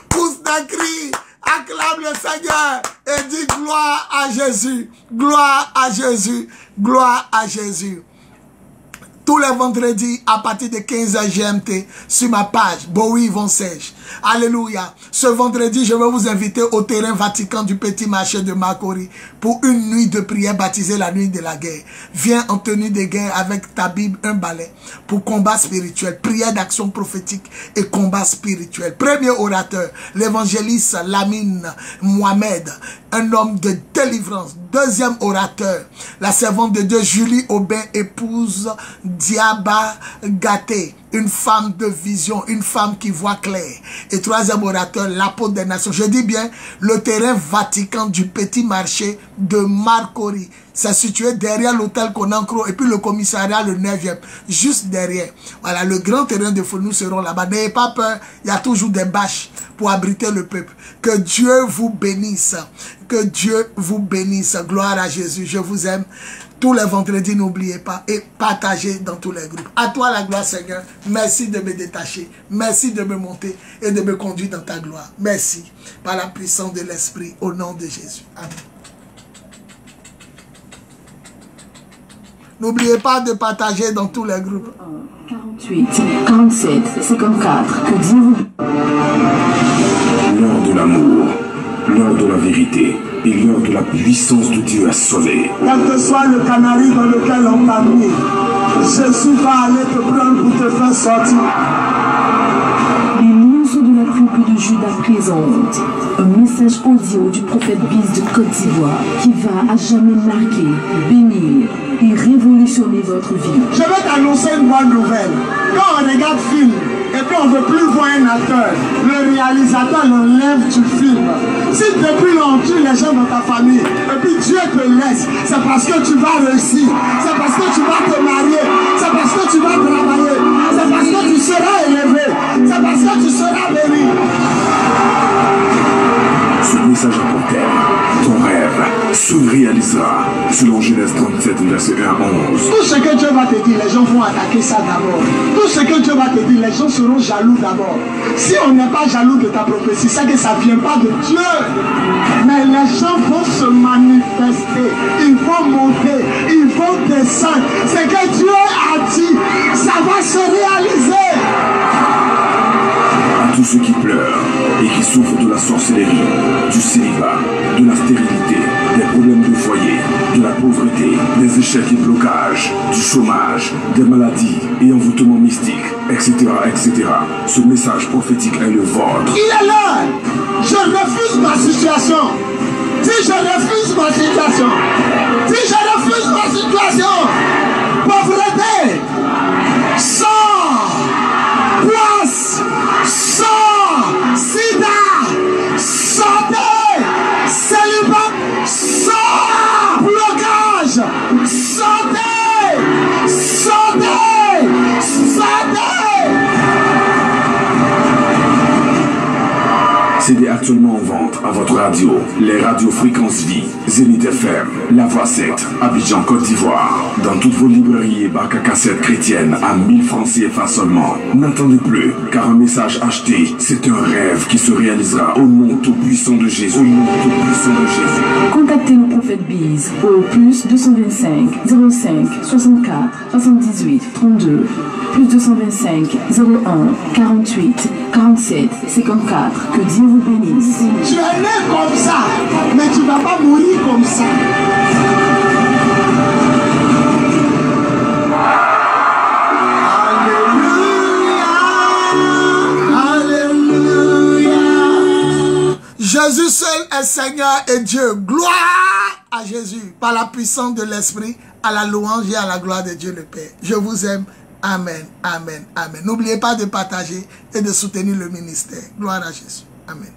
Pousse d'un cri. Acclame le Seigneur et dis gloire à Jésus, gloire à Jésus, gloire à Jésus. tous les vendredis à partir de 15h GMT sur ma page Bowie Yvon Serge. Alléluia. Ce vendredi, je vais vous inviter au terrain Vatican du Petit Marché de Marcory pour une nuit de prière baptisée la nuit de la guerre. Viens en tenue de guerre avec ta Bible, un balai pour combat spirituel, prière d'action prophétique et combat spirituel. Premier orateur, l'évangéliste Lamine Mohamed, un homme de délivrance. Deuxième orateur, la servante de Dieu Julie Aubin, épouse Diaba Gâté, une femme de vision, une femme qui voit clair. Et troisième orateur, l'apôtre des nations. Je dis bien, le terrain Vatican du Petit Marché de Marcory. C'est situé derrière l'hôtel Conancro et puis le commissariat le 9e, juste derrière. Voilà, le grand terrain de feu, nous serons là-bas. N'ayez pas peur, il y a toujours des bâches pour abriter le peuple. Que Dieu vous bénisse. Que Dieu vous bénisse. Gloire à Jésus. Je vous aime. Tous les vendredis, n'oubliez pas et partagez dans tous les groupes. À toi la gloire, Seigneur. Merci de me détacher. Merci de me monter et de me conduire dans ta gloire. Merci. Par la puissance de l'Esprit, au nom de Jésus. Amen. N'oubliez pas de partager dans tous les groupes. 48, 47, 54. Que Dieu vous... L'heure de l'amour, l'heure de la vérité et l'heure de la puissance de Dieu à sauver. Quel que soit le canari dans lequel on t'a mis, Jésus va aller te prendre pour te faire sortir. Les lions de la tribu de Juda présentent un message audio du prophète Biz de Côte d'Ivoire qui va à jamais marquer, bénir et révolutionner votre vie. Je vais t'annoncer une bonne nouvelle. Quand on regarde film et puis on ne veut plus voir un acteur, le réalisateur l'enlève du film. Si depuis longtemps les gens dans ta famille et puis Dieu te laisse, c'est parce que tu vas réussir, c'est parce que tu vas te marier, c'est parce que tu vas travailler, c'est parce que tu seras élevé, c'est parce que tu seras béni. Ce message a pour terme, ton rêve se réalisera, selon Genèse 37, verset 1 à 11. Tout ce que Dieu va te dire, les gens vont attaquer ça d'abord. Tout ce que Dieu va te dire, les gens seront jaloux d'abord. Si on n'est pas jaloux de ta prophétie, c'est que ça ne vient pas de Dieu. Mais les gens vont se manifester, ils vont monter, ils vont descendre. Ce que Dieu a dit, ça va se réaliser. À tous ceux qui pleurent et qui souffrent de la sorcellerie, du célibat, de la stérilité, des problèmes de foyer, de la pauvreté, des échecs et blocages, du chômage, des maladies et envoûtements mystiques, etc., etc. Ce message prophétique est le vôtre. Il est là. Je refuse ma situation. Si je refuse ma situation, si je refuse ma situation, pauvreté, sang, poisse, sang, sida, santé, célibat, sang, blocage, santé, santé, santé. CD actuellement en vente à votre radio. Les radios Fréquence Vie, Zénith FM, La Voix 7, Abidjan, Côte d'Ivoire. Dans toutes vos librairies et bacs à cassettes chrétiennes à 1000 francs CFA seulement. N'attendez plus, car un message acheté, c'est un rêve qui se réalisera au nom tout-puissant de Jésus. Au nom tout-puissant de Jésus. Contactez le prophète Biz au plus 225 05 64 78 32 plus 225 01 48 47 54. Que Dieu vous bénisse. Tu es né comme ça, mais tu ne vas pas mourir comme ça. Alléluia, Alléluia. Jésus seul est Seigneur et Dieu. Gloire à Jésus. Par la puissance de l'Esprit, à la louange et à la gloire de Dieu le Père. Je vous aime. Amen, amen, amen. N'oubliez pas de partager et de soutenir le ministère. Gloire à Jésus. Amen.